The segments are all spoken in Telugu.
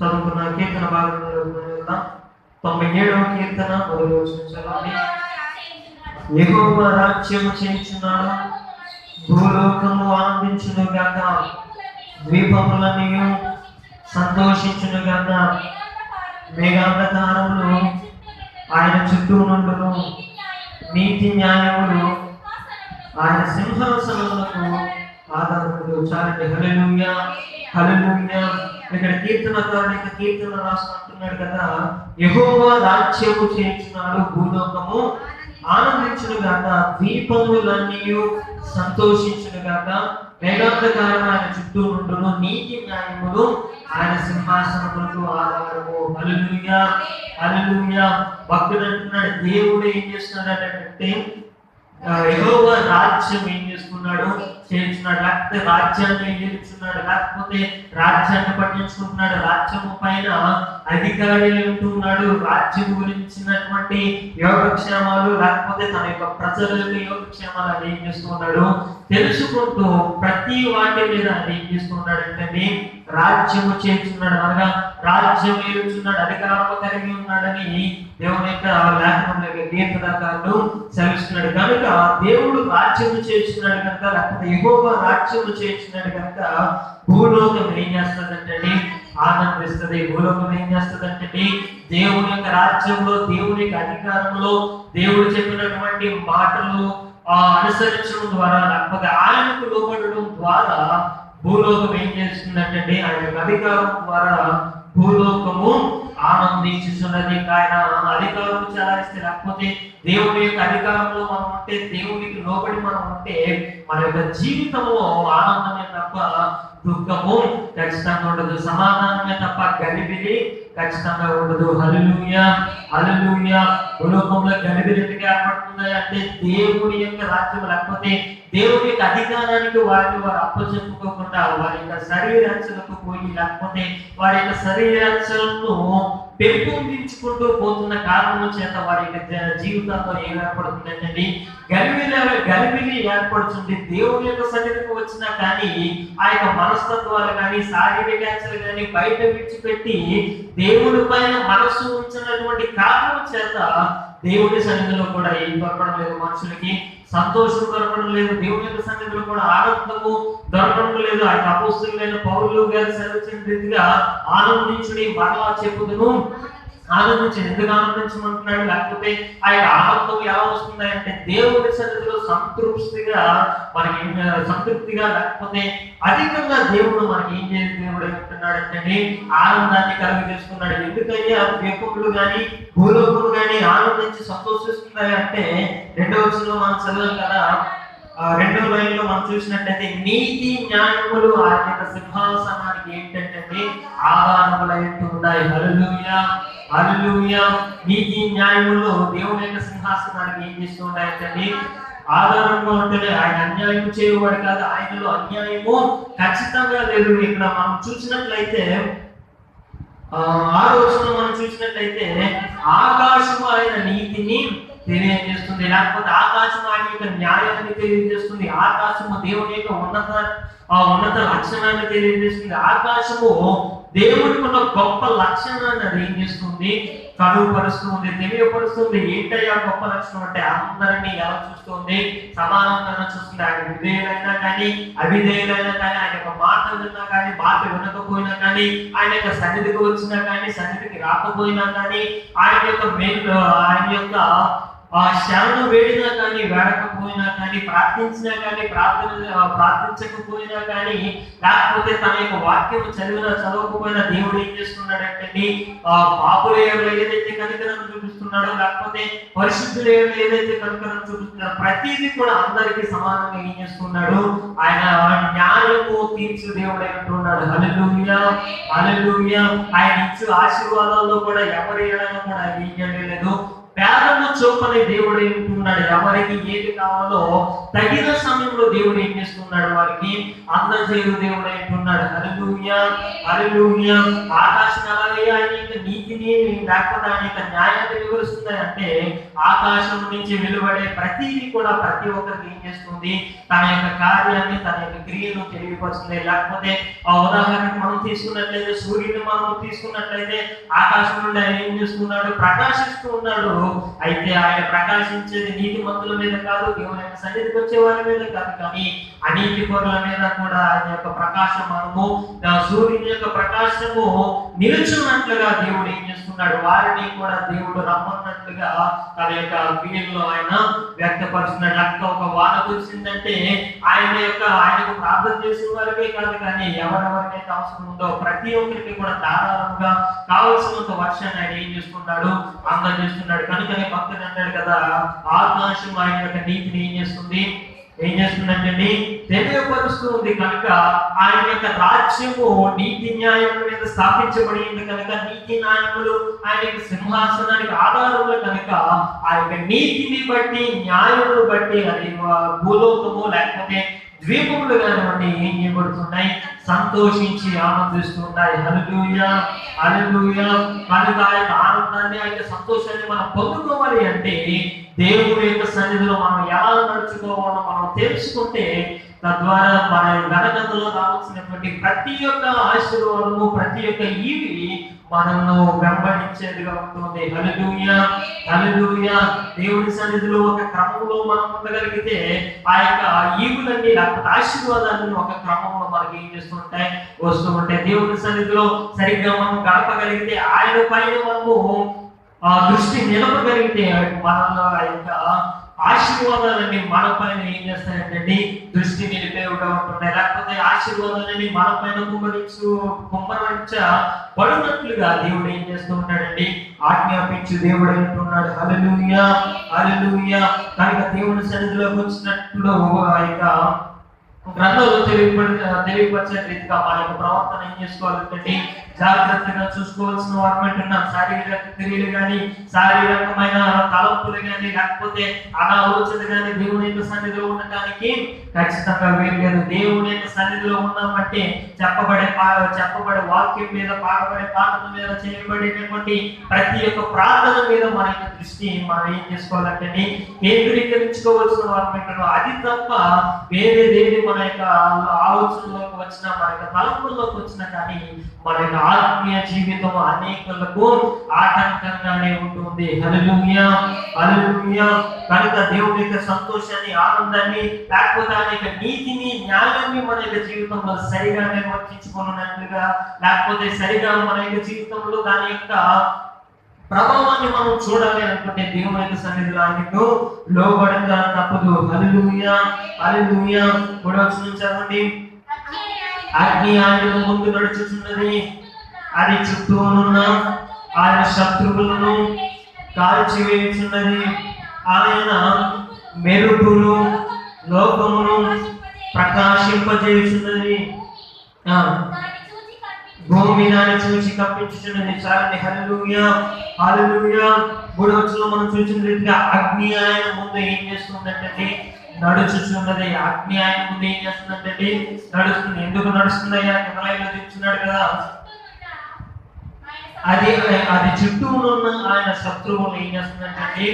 చదువుకున్న కీర్తన భాగంలో 97వ కీర్తన మొదటి వచనం చదవండి. యెహోవా రాజ్యము చేయుచున్నాడు, భూలోకము ఆనందించును గాక, ద్వీపములన్నీ సంతోషించును గాక. మేఘాంధకారములు ఆయన చుట్టూ నుండును, నీతి న్యాయములు ఆయన సింహాసనములకు ఆధారములు. చాలండి. హల్లెలూయా, హల్లెలూయా. ఇక్కడ కీర్తనకారుడు కీర్తన రాసుకుంటున్నాడు కదా, యెహోవా రాజ్యము చేయుచున్నాడు, భూలోకము ఆనందించును గాక, ద్వీపములన్నీ సంతోషించును గాక. మేఘాంధకారం ఆయన చుట్టూ నుండును, నీతి న్యాయములు ఆయన సింహాసనములకు ఆధారము. హల్లెలూయా, హల్లెలూయా. భక్తుడు అంటున్నాడు, దేవుడు ఏం చేస్తున్నాడు అంటే యెహోవా రాజ్యం ఏం చేస్తున్నాడు, చేస్తున్నాడు. లేకపోతే రాజ్యాన్ని ఏలుచున్నాడు, లేకపోతే రాజ్యాన్ని పట్టించుకుంటున్నాడు, రాజ్యము పైన అధికారి ఉంటున్నాడు. రాజ్యం గురించినటువంటి యోగక్షేమాలు, లేకపోతే తన యొక్క ప్రజలకు యోగక్షేమాలు అది ఏం చేస్తున్నాడు తెలుసుకుంటూ ప్రతి వాటి మీద అది ఏం చేస్తున్నాడు అంటే రాజ్యము చేస్తున్నాడు, అనగా రాజ్యం ఏలుచున్నాడు, అధికారము కలిగి ఉన్నాడని దేవుని యొక్క లేఖనంలో కీర్తనకారుడు సెలవిస్తున్నాడు. కనుక దేవుడు రాజ్యము చేస్తున్నాడు కనుక, లేకపోతే యెహోవా రాజ్యము చేస్తున్నాడు కనుక భూలోకం ఏం చేస్తుందంటే ఆనందిస్తుంది. భూలోకం ఏం చేస్తుందంటే దేవుని యొక్క రాజ్యంలో, దేవుని యొక్క అధికారంలో, దేవుడు చెప్పినటువంటి మాటలు అనుసరించడం ద్వారా, లేకపోతే ఆయనకు లోబడడం ద్వారా భూలోకం ఏం చేస్తుందంటే ఆయన యొక్క అధికారం ద్వారా భూలోకము ఆనందించుతున్నది. ఆయన అధికారం చలాయిస్తే, లేకపోతే దేవుని యొక్క అధికారంలో మనం ఉంటే, దేవునికి లోబడి మనం ఉంటే మన యొక్క జీవితంలో ఆనందమే తప్ప దుఃఖము ఖచ్చితంగా ఉండదు, సమాధానమే తప్ప గలిబిలి ఖచ్చితంగా ఉండదు. హల్లెలూయా, హల్లెలూయా. భూలోకంలో గలిబిలి ఎందుకు ఏర్పడుతుంది అంటే దేవుని యొక్క రాజ్యం, లేకపోతే దేవుని యొక్క అధికారానికి వారిని వారు అప్పచెప్పుకోకుండా వారి యొక్క శరీరాంశలకు పోయి, లేకపోతే వారి యొక్క శరీరాంశలను పెంపొందించుకుంటూ పోతున్న కారణం చేత వారి యొక్క జీవితాల్లో ఏం ఏర్పడుతుందండి, గలిబిలి ఏర్పడుతుంది. దేవుని యొక్క సన్నిధికి వచ్చినా కానీ ఆ యొక్క మనస్తత్వాలు కానీ శారీరకాంశాలు కానీ బయట విడిచిపెట్టి దేవుని పైన మనస్సు ఉంచినటువంటి కారణం చేత దేవుని సన్నిధిలో కూడా ఏం దొరకడం లేదు, మనుషులకి సంతోషం దొరకడం లేదు, దేవుని యొక్క సన్నిధిలో కూడా ఆనందము దొరకడం లేదు. ఆయన అపోస్తలులైన పౌలు గారు సెలవిచ్చిన రీతిగా ఆనందించుడి మరలా చెప్పుదును, ఆనందించండి. ఎందుకు ఆనందించమంటున్నాడు, లేకపోతే ఆయన ఆనందం ఎలా వస్తుంది అంటే దేవుని సన్నిధిలో సంతృప్తిగా లేకపోతే అధికంగా దేవుడు మనకి ఏం చేసి దేవుడు ఏమంటున్నాడు అంటే ఆనందాన్ని కలిగి చేసుకున్నాడు. ఎందుకయ్యా ద్వీపములు కానీ భూలోకములు కానీ ఆనందించి సంతోషిస్తున్నాయి అంటే 2వ వచనంలో మనం చదివాం కదా, 2వ లైన్లో మనం చూసినట్టయితే నీతి న్యాయములు ఆయన యొక్క సింహాసనానికి ఏంటంటే ఆధారములై ఉన్నాయి. హల్లెలూయా, హల్లెలూయా. నీతి న్యాయములు దేవుని యొక్క సింహాసనానికి ఏం చేస్తూ ఉన్నాయంటే ఆధారంగా ఉంటేనే. ఆయన అన్యాయం చేయవాడు కాదు, ఆయనలో అన్యాయము ఖచ్చితంగా లేదు. ఇక్కడ మనం చూసినట్లయితే 6వ వచనం మనం చూసినట్లయితే ఆకాశము ఆయన నీతిని తెలియజేస్తుంది, లేకపోతే ఆకాశం ఆయన యొక్క న్యాయాన్ని తెలియజేస్తుంది, ఆకాశము దేవుని యొక్క ఉన్నత లక్షణాన్ని తెలియజేస్తుంది, ఆకాశము దేవుడికి ఉన్న గొప్ప లక్షణాన్ని అది ఏం చేస్తుంది, కనుపరుస్తుంది, తెలియపరుస్తుంది. ఏంటయ్యా గొప్ప లక్షణం అంటే అందరినీ ఎలా చూస్తుంది, సమానంగా చూస్తుంది. ఆయన విధేయులైనా కానీ అవిధేయులైనా కానీ, ఆయన యొక్క మాట విన్నా కానీ మాట వినకపోయినా కానీ, ఆయన యొక్క సన్నిధికి వచ్చినా కానీ సన్నిధికి రాకపోయినా కానీ, ఆయన యొక్క శరణు వేడినా కానీ వేడకపోయినా కానీ, ప్రార్థించినా కానీ ప్రార్థించకపోయినా కానీ, లేకపోతే తన యొక్క వాక్యం చదవకపోయినా దేవుడు ఏం చేస్తున్నాడంటే పాపుల ఏదైతే కనికరం చూపిస్తున్నాడో, లేకపోతే పరిశుద్ధుల ఏదైతే కనికరం చూపిస్తున్నాడో ప్రతిదీ కూడా అందరికీ సమానంగా ఏం చేస్తున్నాడు, ఆయన న్యాయము తీర్చు దేవుడు అంటున్నాడు. హల్లెలూయా, హల్లెలూయా. ఆయన ఇచ్చు ఆశీర్వాదాల్లో కూడా ఎవరి కూడా ఏం చేయలేదు, భేదము చూపని దేవుడు ఉంటున్నాడు. ఎవరికి ఏది కావాలో తగిన సమయంలో దేవుడు ఏం చేస్తున్నాడు, వారికి అందజేయు దేవుడు ఉంటున్నాడు. హల్లెలూయా, హల్లెలూయా. ఆకాశం అలాగే ఆయన యొక్క నీతిని లేకపోతే ఆయన యొక్క న్యాయాన్ని వివరిస్తుంది అంటే ఆకాశం నుంచి వెలువడే ప్రతిదీ కూడా ప్రతి ఒక్కరికి ఏం చేస్తుంది, తన యొక్క కార్యాన్ని తన యొక్క క్రియను తెలియపరుస్తుంది. లేకపోతే ఆ ఉదాహరణకు మనం తీసుకున్నట్లయితే సూర్యుడిని మనం తీసుకున్నట్లయితే ఆకాశం నుండి ఆయన ఏం చేస్తున్నాడు, ప్రకాశిస్తూ ఉన్నాడు. అయితే ఆయన ప్రకాశించేది నీతి మంతుల మీద కాదు, దేవుని యొక్క సన్నిధికి వచ్చే వారి మీద కాదు, కానీ అనీతి పరుల మీద కూడా ఆయన యొక్క ప్రకాశం మనము సూర్యుని యొక్క ప్రకాశము నిలుచున్నట్లుగా దేవుడు ఏం చేస్తున్నాడు, వారిని కూడా దేవుడు రమ్మన్నట్లుగా తన యొక్క క్రియల్లో ఆయన వ్యక్తపరుస్తున్నాడు. లేకపోతే ఒక వాన కురిసిందంటే ఆయనకు ప్రార్థన చేసిన వారికే కాదు, కానీ ఎవరెవరికైతే అవసరం ఉందో ప్రతి ఒక్కరికి కూడా ధారాళంగా కావలసినంత వర్షాన్ని ఆయన ఏం చేస్తున్నాడు, అందజేస్తున్నాడు. కనుకనే భక్తుడు అంటాడు కదా, ఆకాశం ఆయన యొక్క నీతిని ఏం చేస్తుందంటే తెలియపరుస్తూ ఉంది. కనుక ఆయన యొక్క రాజ్యము నీతి న్యాయముల మీద స్థాపించబడింది కనుక నీతి న్యాయములు ఆయన యొక్క సింహాసనానికి ఆధారంలో కనుక ఆ యొక్క నీతిని బట్టి న్యాయములు బట్టి అది భూలోకము లేకపోతే ద్వీపములు కానివ్వండి ఏం చేయబడుతున్నాయి, సంతోషించి ఆనందిస్తున్నాయి. హల్లెలూయా, హల్లెలూయా. కనుక ఆ యొక్క ఆనందాన్ని ఆ యొక్క సంతోషాన్ని మనం పొందుకోవాలి అంటే దేవుని యొక్క సన్నిధిలో మనం ఎలా నడుచుకోవాలో మనం తెలుసుకుంటే తద్వారా మన గణగంలో రావాల్సినటువంటి ప్రతి ఒక్క ఆశీర్వాదము ప్రతి ఒక్క ఈవి మనల్ని వెంబడించేదిగా ఉంటుంది. హల్లెలూయా, హల్లెలూయా. దేవుని సన్నిధిలో ఒక క్రమంలో మనం ఉండగలిగితే ఆ యొక్క ఈవులన్నీ లేకపోతే ఆశీర్వాదాన్ని ఒక క్రమంలో మనకి ఏం చేస్తుంటాయి, వస్తూ ఉంటాయి. దేవుని సన్నిధిలో సరిగ్గా మనం గడపగలిగితే ఆయన పైన మనము దృష్టి నిలపగలిగితే మనలో ఆ యొక్క ఆశీర్వాదాలన్నీ మన పైన ఏం చేస్తాయంటే దృష్టి నిలిపేవిగా ఉంటున్నాయి. లేకపోతే ఆశీర్వాదాలని మన పైన కుమ్మరించబడినట్లుగా దేవుడు ఏం చేస్తూ ఉంటాడండి, ఆజ్ఞాపించు దేవుడు అంటున్నాడు. హల్లెలూయా, హల్లెలూయా. కనుక దేవుని సన్నిధిలోకి వచ్చినట్లు ఆ యొక్క గ్రంథంలో తెలియపరిచే రీతిగా మన యొక్క ప్రవర్తన ఏం చేసుకోవాలంటే జాగ్రత్తగా చూసుకోవాల్సిన వారు అంటున్నాం. శారీరక క్రియలు కానీ శారీరకమైన తలంపులు కానీ లేకపోతే అనాలోచన కానీ దేవుని యొక్క సన్నిధిలో ఉండటానికి ఖచ్చితంగా వేయలేదు. దేవుని యొక్క సన్నిధిలో ఉన్నామంటే చెప్పబడే వాక్యం మీద పాడబడే పాటల మీద చేయబడేటటువంటి ప్రతి ఒక్క ప్రార్థన మీద మన యొక్క దృష్టి మనం ఏం చేసుకోవాలంటే కేంద్రీకరించుకోవాల్సిన వారు అంటున్నాం. అది తప్ప వేరేదేది మన యొక్క ఆలోచనలోకి వచ్చినా మన యొక్క తలంపుల్లోకి వచ్చినా కానీ మన యొక్క ఆత్మీయ జీవితం అనేకులకు ఆటంకంగానే ఉంటుంది. హల్లెలూయా, హల్లెలూయా. కనుక దేవుని యొక్క సంతోషాన్ని ఆనందాన్ని లేకపోతే ఆయన యొక్క నీతిని న్యాయాన్ని మన యొక్క జీవితంలో సరిగా నిర్వర్తించుకున్నట్లుగా లేకపోతే సరిగా మన యొక్క జీవితంలో దాని యొక్క ప్రభావాన్ని మనం చూడాలి అనుకుంటే దేవుని యొక్క సన్నిధిలో ఆయనకు లోబడంగా తప్పదు. హల్లెలూయా, హల్లెలూయా. మూడవ వచనం చదవండి. అగ్ని ఆయన ముందు నడుచుచున్నది, అది చుట్టూనున్న ఆయన శత్రువులను కాల్చివేయుచున్నది. ఆయన మెరుపులు లోకమును ప్రకాశింపజేయుచున్నది, భూమి దాన్ని చూసి కప్పించుచున్నది. చాలండి. హల్లెలూయా, హల్లెలూయా. మూడవ వచనంలో మనం చూసిన రీతిగా అగ్ని ఆయన ముందు ఏం చేస్తుందంటే నడుచుచున్నది. అగ్ని ఆయన ముందు ఏం చేస్తుందంటే నడుస్తుంది. ఎందుకు నడుస్తుందయ్యా? కిందలో తెచ్చున్నాడు కదా, అది చుట్టూ ఉన్న ఆయన శత్రువులు ఏం చేస్తుందంటే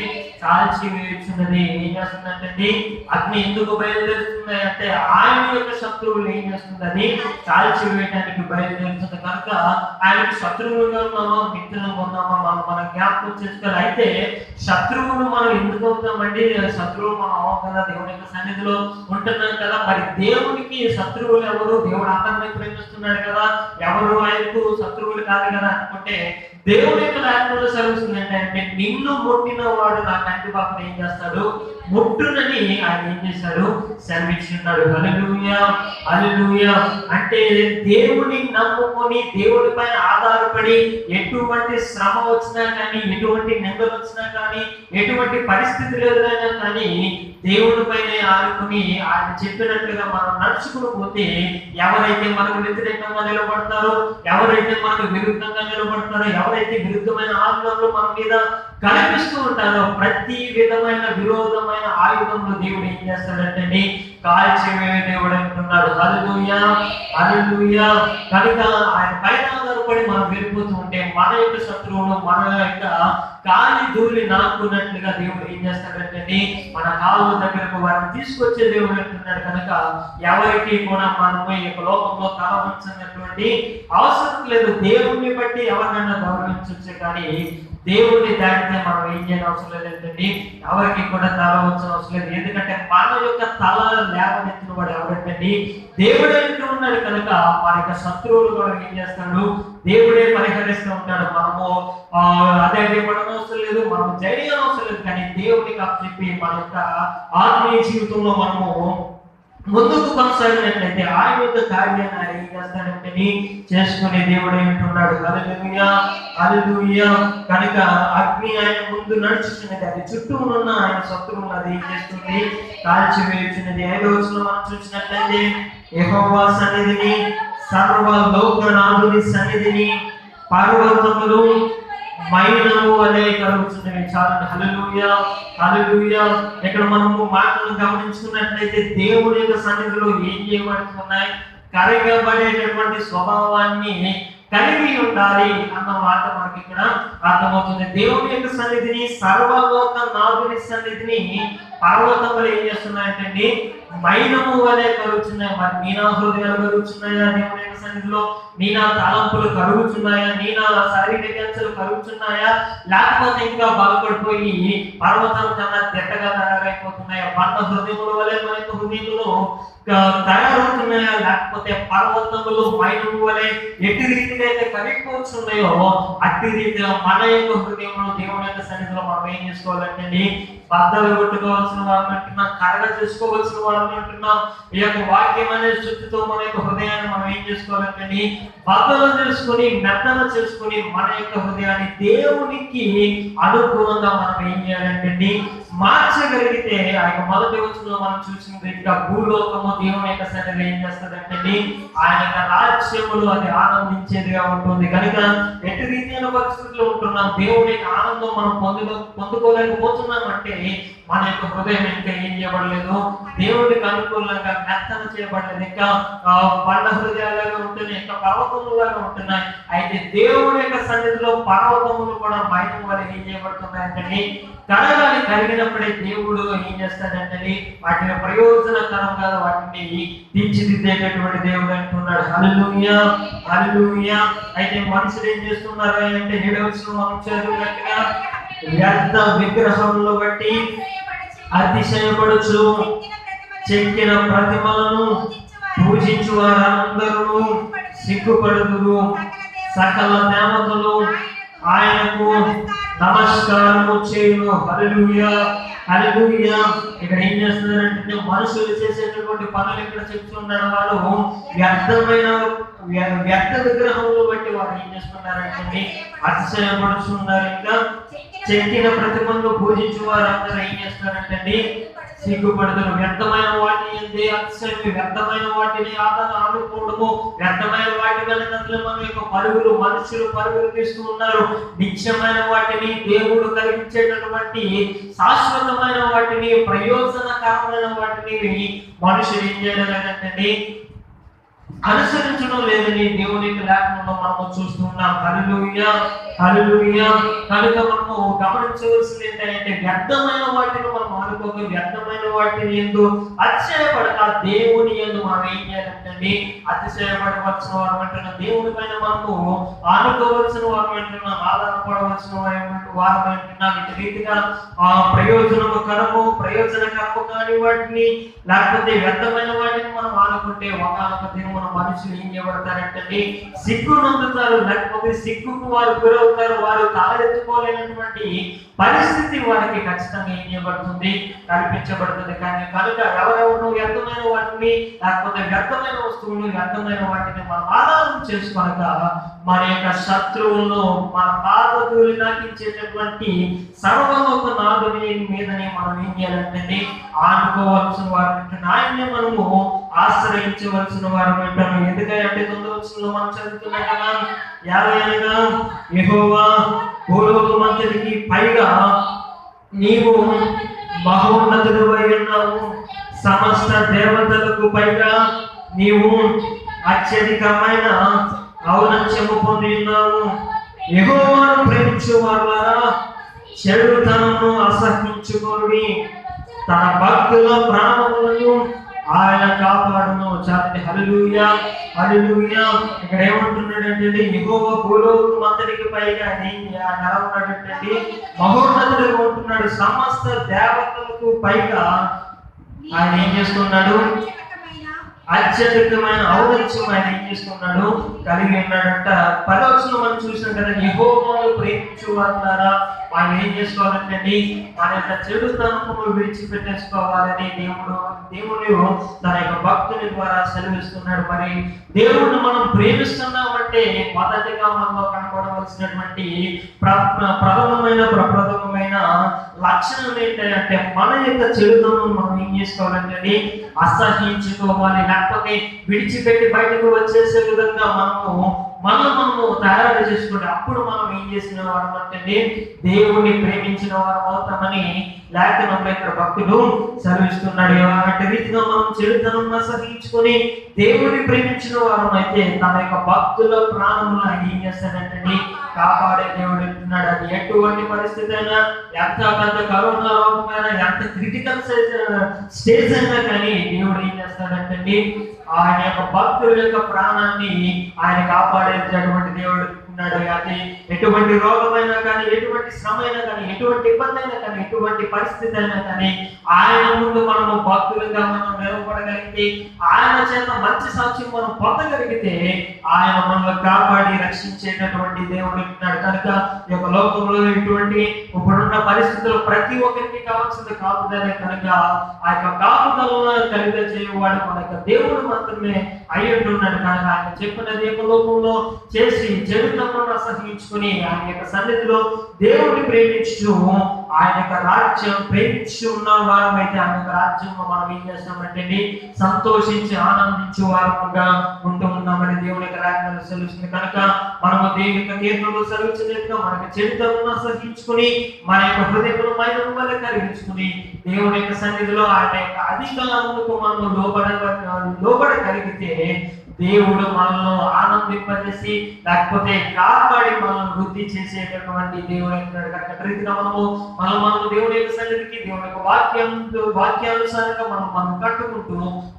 కాల్చి వేయుచున్నది. ఏం చేస్తుందంటే అగ్ని ఎందుకు బయలుదేరుతుంది అంటే ఆయన యొక్క శత్రువులు ఏం చేస్తుంది, కాల్చి వేయడానికి బయలుదేరుతుంది. కనుక ఆయనకు శత్రువులుగా ఉన్నామా మిత్రులుగా ఉన్నామా మనం జ్ఞాపకం చేసుకోవాలి. అయితే శత్రువులు మనం ఎందుకు అవుతామండి? శత్రువులు మనం అవ్వం కదా, దేవుని యొక్క సన్నిధిలో ఉంటున్నాం కదా. మరి దేవునికి శత్రువులు ఎవరు? దేవుడు అందరినీ ప్రేమిస్తున్నాడు కదా, ఎవరు ఆయనకు శత్రువులు కాదు కదా అనుకుంటే దేవుని యొక్క లేఖనంలో సెలవుస్తుంది అంటే నిన్ను ముట్టిన వాడు నా కంటి పాపను ఏం చేస్తాడు, ముట్టునని ఆయన ఏం చేశాడు, సెలవిచ్చున్నాడు. హల్లెలూయా, హల్లెలూయా. అంటే దేవుని నమ్ముకొని దేవుడి పైన ఆధారపడి ఎటువంటి శ్రమ వచ్చినా కానీ ఎటువంటి నిందలు వచ్చినా కానీ ఎటువంటి పరిస్థితులు ఎదురైనా కానీ దేవుడి పైన ఆనుకుని ఆయన చెప్పినట్లుగా మనం నడుచుకుని పోతే ఎవరైతే మనకు వ్యతిరేకంగా నిలబడతారో, ఎవరైతే మనకు విరుద్ధంగా నిలబడతారో, ఎవరైతే విరుద్ధమైన ఆలోచనలు మన మీద కనిపిస్తూ ఉంటారో ప్రతి విధమైన విరోధమైన ఆయుధంలో దేవుడు ఏం చేస్తాడంటే కాల్చివే దేవుడు అంటున్నాడు. హల్లెలూయా, హల్లెలూయా. కనుక ఆయన పైన ఆధారపడి మనం వెళ్ళిపోతూ ఉంటే మన యొక్క శత్రువులు మన యొక్క కాలి ధూళి నాకున్నట్లుగా దేవుడు ఏం చేస్తాడంటే మన కాళ్ళ దగ్గరకు వారిని తీసుకొచ్చే దేవుడు అంటున్నాడు. కనుక ఎవరికి కూడా మనము ఈ యొక్క లోకంలో తల వంచినటువంటి అవసరం లేదు. దేవుణ్ణి బట్టి ఎవరినైనా గౌరవించవచ్చు, కానీ దేవుడిని దాటితే మనం ఏం చేయని అవసరం లేదండి. ఎవరికి కూడా తల వంచిన అవసరం లేదు. ఎందుకంటే మన యొక్క తల లేవనెత్తిన వాడు ఎవరంటే దేవుడే అంటూ ఉన్నాడు. కనుక మన యొక్క శత్రువులు కూడా ఏం చేస్తాడు, దేవుడే పరిహరిస్తూ ఉంటాడు. మనము అదే పడడం అవసరం లేదు, మనం జయం అవసరం లేదు, కానీ దేవుడికి అప్పచెప్పి మన యొక్క ఆత్మీయ జీవితంలో మనము ముందుకు కొనసాగినట్లయితే ఆయన యొక్క కార్యాన్ని ఆయన ఏం చేస్తాడంటే చేసుకునే దేవుడు అంటున్నాడు. హల్లెలూయా, హల్లెలూయా. కనుక అగ్ని ఆయన ముందు నడుచుతున్నది, అది చుట్టూ ఉన్న ఆయన శత్రువులను అది ఏం చేస్తుంది, కాల్చివేయుచున్నది. 5వ వచనంలో మనం చూసినట్లయితే యెహోవా సన్నిధిని, సర్వలోకనాథుని సన్నిధిని పర్వతములు మైనము అనే కలుగుతున్నవి. చాలండి. హల్లెలూయా, హల్లెలూయా. ఇక్కడ మనము మాటలు గమనించుకున్నట్లయితే దేవుడి యొక్క సన్నిధిలో ఏం చేయబడుతున్నాయి, కరగబడేటటువంటి స్వభావాన్ని కలిగి ఉండాలి అన్న మాట మనకి ఇక్కడ అర్థమవుతుంది. దేవుని యొక్క సన్నిధిని, సర్వలోక నాథుని సన్నిధిని పర్వతములు ఏం చేస్తున్నాయంటే మైనము వలె కలుగుతున్నాయి. మరి మీనా హృదయాలు కలుగుతున్నాయా దేవుని యొక్క సన్నిధిలో? మీనా తలంపులు కలుగుతున్నాయా? మీనా శారీరక అంశాలు కలుగుతున్నాయా? లేకపోతే ఇంకా బాగుపడిపోయి పర్వతం కన్నా తిట్టగా తయారైపోతున్నాయా? బండ హృదయముల వలె మన యొక్క హృదయంలో తయారవుతున్నాయా? లేకపోతే పర్వతములు మైనము వలె ఎట్టి రీతిగా అయితే కరిగిపోతున్నాయో అట్టి రీతిగా మన యొక్క హృదయంలో దేవుని యొక్క సన్నిధిలో మనం ఏం చేసుకోవాలంటే బద్దలు కొట్టుకోవాల్సిన వాళ్ళని అంటున్నాం, కరగ చేసుకోవాల్సిన వాళ్ళని అంటున్నాం. ఈ యొక్క వాక్యం అనే శుద్ధితో మన యొక్క హృదయాన్ని మనం ఏం చేసుకోవాలంటే బద్దలు చేసుకుని, మెత్తన చేసుకుని మన యొక్క హృదయాన్ని దేవునికి అనుకూలంగా మనం ఏం చేయాలంటే మార్చగలిగితే ఆ యొక్క మొదటి వచనంలో మనం చూసిన రీతిగా భూలోకము దేవుని యొక్క సన్నిధిలో ఏం చేస్తుందంటే ఆయన యొక్క రాజ్యములు అది ఆనందించేదిగా ఉంటుంది. కనుక ఎట్టి రీతిలో పరిస్థితుల్లో ఉంటున్నాం, దేవుని యొక్క ఆనందం మనం పొందుకోలేకపోతున్నాం అంటే మన యొక్క హృదయం ఇంకా ఏం చేయబడలేదు, దేవుడికి అనుకూలంగా మెత్తన చేయబడలేదు. ఇంకా బండ హృదయాలుగా ఉంటున్నాయి, ఇంకా పర్వతములాగా ఉంటున్నాయి. అయితే దేవుడి యొక్క సన్నిధిలో పర్వతములు కూడా మైనం వల్ల ఏం చేయబడుతున్నాయంటే కరగాలి. కరిగినప్పుడే దేవుడు ఏం చేస్తాడంటే వాటిని ప్రయోజనకరంగా వాటిని తీర్చిదిద్దేటటువంటి దేవుడు అంటున్నాడు. హల్లెలూయా, హల్లెలూయా. అయితే మనుషులు ఏం చేస్తున్నారు అంటే 7వ వచనం మనం చదివినట్టుగా వ్యర్థ విగ్రహములను బట్టి అతిశయపడుచు చెక్కిన ప్రతిమలను పూజించు వారందరూ సిగ్గుపడుదురు. సకల దేవతలు ఆయనకు నమస్కారము చేయును. హల్లెలూయా, హల్లెలూయా. ఇక్కడ ఏం చేస్తున్నారంటే మనుషులు చేసేటటువంటి పనులు ఇక్కడ చెప్తున్నాడు. వారు వ్యర్థ విగ్రహములు బట్టి వారు ఏం చేస్తున్నారంటే అతిశయపడుతున్నారు. ఇంకా చెక్కిన ప్రతిమను పూజించు వారు అందరూ ఏం చేస్తున్నారంటే సిగ్గుపడతారు. వ్యర్థమైన వాటిని అతిశయం, వ్యర్థమైన వాటిని ఆనుకోవడము, వ్యర్థమైన వాటి వెళ్ళినట్లు మన యొక్క మనుషులు పరుగులు తీస్తూ ఉన్నారు. నిత్యమైన వాటిని, దేవుడు కలిగించేటటువంటి శాశ్వతమైన వాటిని, ప్రయోజనకరమైన వాటిని మనుషులు ఏం చేయడం లేదంటే అనుసరించడం లేదని దేవునికి లేఖనంలో మనము చూస్తున్నాం. హల్లెలూయా, హల్లెలూయా. కనుక మనము గమనించవలసింది ఏంటంటే వ్యర్థమైన వాటిని మనం అనుకోక, వ్యర్థమైన వాటిని ఎందు అతిశయపడక దేవుని యందు మనం ఏం చేయాలంటే అతిశయపడవలసిన వారు అంటున్నాం. దేవుని పైన మనము ఆనుకోవలసిన వారు అంటున్నాం, ఆధారపడవలసిన వారు అంటున్నాం. ఇటు రీతిగా ప్రయోజనకరము కాని వాటిని లేకపోతే వ్యర్థమైన వాటిని మనం ఆనుకుంటే ఒకనొక దినమున మనుషులు ఏం చేయబడతారంటే సిగ్గు నొందుతారు, లేకపోతే సిగ్గుకు వారు గురవుతారు. వారు తాళెత్తుకోలేనటువంటి పరిస్థితి వారికి ఖచ్చితంగా ఏం చేయబడుతుంది, కల్పించబడుతుంది. కానీ కనుక ఎవరెవరు వ్యర్థమైన వాటిని లేకపోతే వ్యర్థమైన వస్తువులు, వ్యర్థమైన వాటిని మనం ఆధారం చేసుకోనక మన యొక్క శత్రువులను మన పాదధూళి నాకించేటటువంటి సర్వలోక నాథుని మీదనే మనం ఏం చేయాలంటే ఆనుకోవాల్సిన వారిని ఆయన్ని మనము ఆశ్రయించవలసిన వారు అంటాను. ఎందుకంటే 9వ వచనంలో మనం చదువుతున్నాం కదా, యాలయనగా యెహోవా భూలోకమంతటికి పైగా నీవు మహోన్నతుడవై ఉన్నావు, సమస్త దేవతలకు పైగా నీవు అత్యధికమైన ఔన్నత్యము పొంది ఉన్నావు. యెహోవాను ప్రేమించు వారులారా చెడుతనమును అసహించుకోండి, తన భక్తుల ప్రాణములను ఆయన కాపాడును. చాలండి, హల్లెలూయా హల్లెలూయా. ఇక్కడ ఏమంటున్నాడంటే యెహోవా భూలోకం అంతటికి పైగా ఆయన ఎలా ఉన్నాడంటే మహోన్నతుడుగా ఉంటున్నాడు, సమస్త దేవతలకు పైగా ఆయన ఏం చేస్తున్నాడు, అత్యధికమైన ఔన్నత్యం ఆయన ఏం చేస్తున్నాడు, కలిగి ఉన్నాడంట. 10వ వచనం మనం చూసాం కదా, యెహోవాను ప్రేమించు వారులారా ఆయన ఏం చేసుకోవాలంటే మన యొక్క చెడుతనమును విడిచిపెట్టేసుకోవాలని దేవుడు తన యొక్క భక్తుని ద్వారా సెలవిస్తున్నాడు. మరి దేవుడిని మనం ప్రేమిస్తున్నామంటే మొదటిగా మనలో కనపడవలసినటువంటి ప్రప్రథమమైన లక్షణం ఏంటంటే మన యొక్క చెడుతనం మనం ఏం చేసుకోవాలంటే అసహించుకోవాలి, లేకపోతే విడిచిపెట్టి బయటకు వచ్చేసే విధంగా మనము తయారు చేసుకుంటే అప్పుడు మనం ఏం చేసిన వారు అంటే దేవుణ్ణి ప్రేమించిన వారు అవుతామని లేఖనంలో ఇక్కడ భక్తుడు సెలవిస్తున్నాడు. అలాంటి రీతిగా మనం చెడుతనం సహించుకొని దేవుడిని ప్రేమించిన వారు అయితే తన యొక్క భక్తుల ప్రాణములను ఆయన ఏం చేస్తాడంటే కాపాడే దేవుడు అంటున్నాడు. అది ఎటువంటి పరిస్థితి అయినా, ఎంత పెద్ద కరోనా రోగమైనా, ఎంత క్రిటికల్ స్టేజ్ అయినా కానీ దేవుడు ఏం చేస్తాడంటే ఆయన యొక్క భక్తుల యొక్క ప్రాణాన్ని ఆయన కాపాడేటటువంటి దేవుడు ఉన్నాడు. అది ఎటువంటి రోగమైనా కానీ, ఎటువంటి శ్రమ అయినా కానీ, ఎటువంటి ఇబ్బంది అయినా కానీ, ఎటువంటి పరిస్థితి అయినా కానీ ఆయన ముందు మనము భక్తులుగా మనం నిలబడగలిగితే, ఆయన చేత మంచి సాక్ష్యం మనం పొందగలిగితే ఆయన మనల్ని కాపాడి రక్షించేటటువంటి దేవుడు ఉన్నాడు. కనుక ఈ యొక్క లోకంలో ఇటువంటి ఇప్పుడున్న పరిస్థితులు ప్రతి ఒక్కరికి కావాల్సింది కాపుదలే. కనుక ఆ యొక్క కాపుదలను కలిగ చేయవాడు మన యొక్క దేవుడు మాత్రమే అయి ఉంటున్నాడు. కనుక ఆయన చెప్పినది యొక్క లోకంలో చేసి చెడుతనం అసహించుకుని ఆయన యొక్క సన్నిధిలో దేవుడిని ప్రేమించు ఆయన యొక్క రాజ్యం ప్రేమించి ఉన్న వారమైతే ఆయన యొక్క రాజ్యంలో మనం ఏం చేస్తామంటే సంతోషించి ఆనందించే వారముగా ఉంటూ ఉన్నామని దేవుని యొక్క రాజ్యంలో సెలవుస్తుంది. కనుక మనము దేవుని యొక్క కీర్తనలో సెలవుచ్చినట్టుగా మనకు చెడుతనం సహించుకుని మన యొక్క హృదయంలో మైనము వల్ల కలిగించుకుని దేవుని యొక్క సన్నిధిలో ఆయన యొక్క అధికారములకు మనము లోబడగలిగితే దేవుడు మనల్ని ఆనందింపజేసి లేకపోతే కాపాడి మనల్ని వృద్ధి చేసేటటువంటి దేవుడు అంటున్నాడు. కనుక రీతిగా మనము దేవుడి యొక్క సన్నిధికి దేవుడి యొక్క వాక్యానుసారంగా మనం కట్టుకుంటూ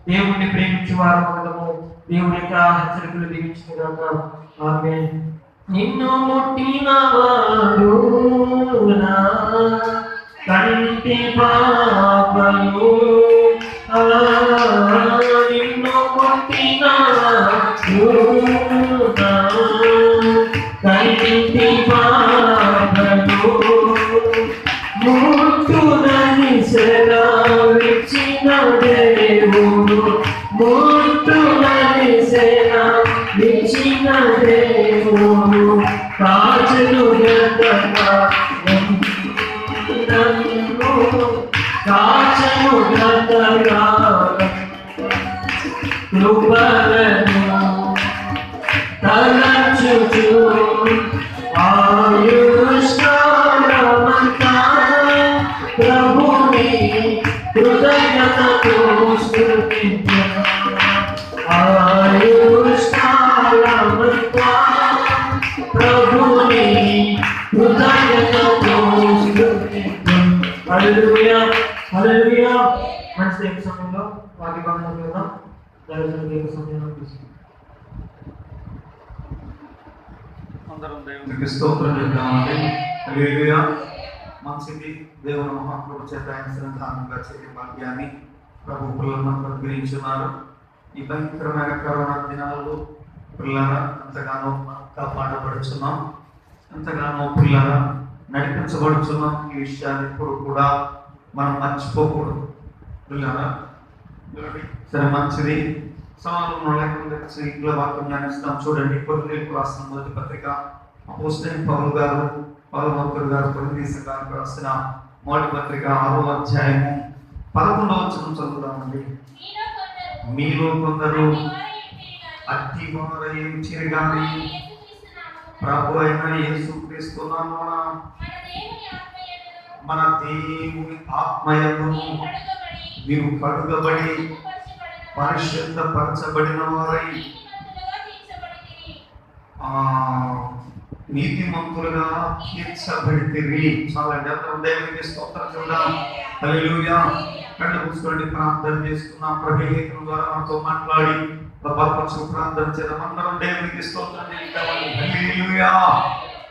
దేవుడిని ప్రేమించే వారు ఉండము. దేవుడి యొక్క హెచ్చరికలు దీవించుకున్నాక ఆమేన్. నిన్ను ముట్టినవాడు నా కంటి పాపను, నిన్ను ముట్టినవాడు నా కంటి పాపను, ముట్టునని సెలవిచ్చిన దేవుడు, ముట్టునని సెలవిచ్చిన దేవుడు కాచును గతగా కాచను గతగా కృపలను తలచుచు ఆయుష్కాలమంతా ప్రభుని కృతజ్ఞతతో స్తుతించును. ఆయుష్కాలమంతా ప్రభుని కృతజ్ఞతతో స్తుతించును. హల్లెలూయా హల్లెలూయా. మంచి దేవ సమయంలో వాక్య భాగంలో చూద్దాం. దేవ సమయంలో తీసుకుందాం. అందరం దేవునికి స్తోత్రం చెప్తామండి. హల్లెలూయా. మంచిది, దేవుని మహాకృప చేత ఆయన సన్నిధానంగా చేరే భాగ్యాన్ని ప్రభు పిల్లలను అనుగ్రహించున్నారు. ఈ భయంకరమైన కరోనా దినాల్లో పిల్లరా ఎంతగానో కాపాడబడుచున్నాం, ఎంతగానో పిల్లరా నడిపించబడుచున్నాం. ఈ విషయాన్ని ఇప్పుడు కూడా మనం మర్చిపోకూడదు పిల్లరా. సరే, మంచిది. సమానంలో లేకుండా ఇంట్లో వాక్యం ధ్యానిస్తాం. చూడండి, కొరింథీయులకు రాసిన మొదటి పత్రిక అపోస్తలుడైన పౌలు గారు కొరింథీ సంఘానికి రాసిన మొదటి పత్రిక 6వ అధ్యాయము 11వ వచనం చదువుదామండి. మీలో కొందరు అట్టి వారయించిరి గాని ప్రభు అయిన యేసుక్రీస్తు నామమున మన దేవుని ఆత్మయందును మీరు కడుగబడి పరిశుద్ధపరచబడిన వారై నీతిమంతులుగా తీర్చబడితిరి. చాలా దేవునికి స్తోత్రం చెప్దాం. హల్లెలూయా. కళ్ళు మూసుకోండి, ప్రార్థన చేసుకున్నాం. ప్రభుత్వం ద్వారా మనతో మాట్లాడి బలపరచు ప్రార్థన చేద్దాం. అందరం దేవునికి స్తోత్రం చెప్తామని. హల్లెలూయా.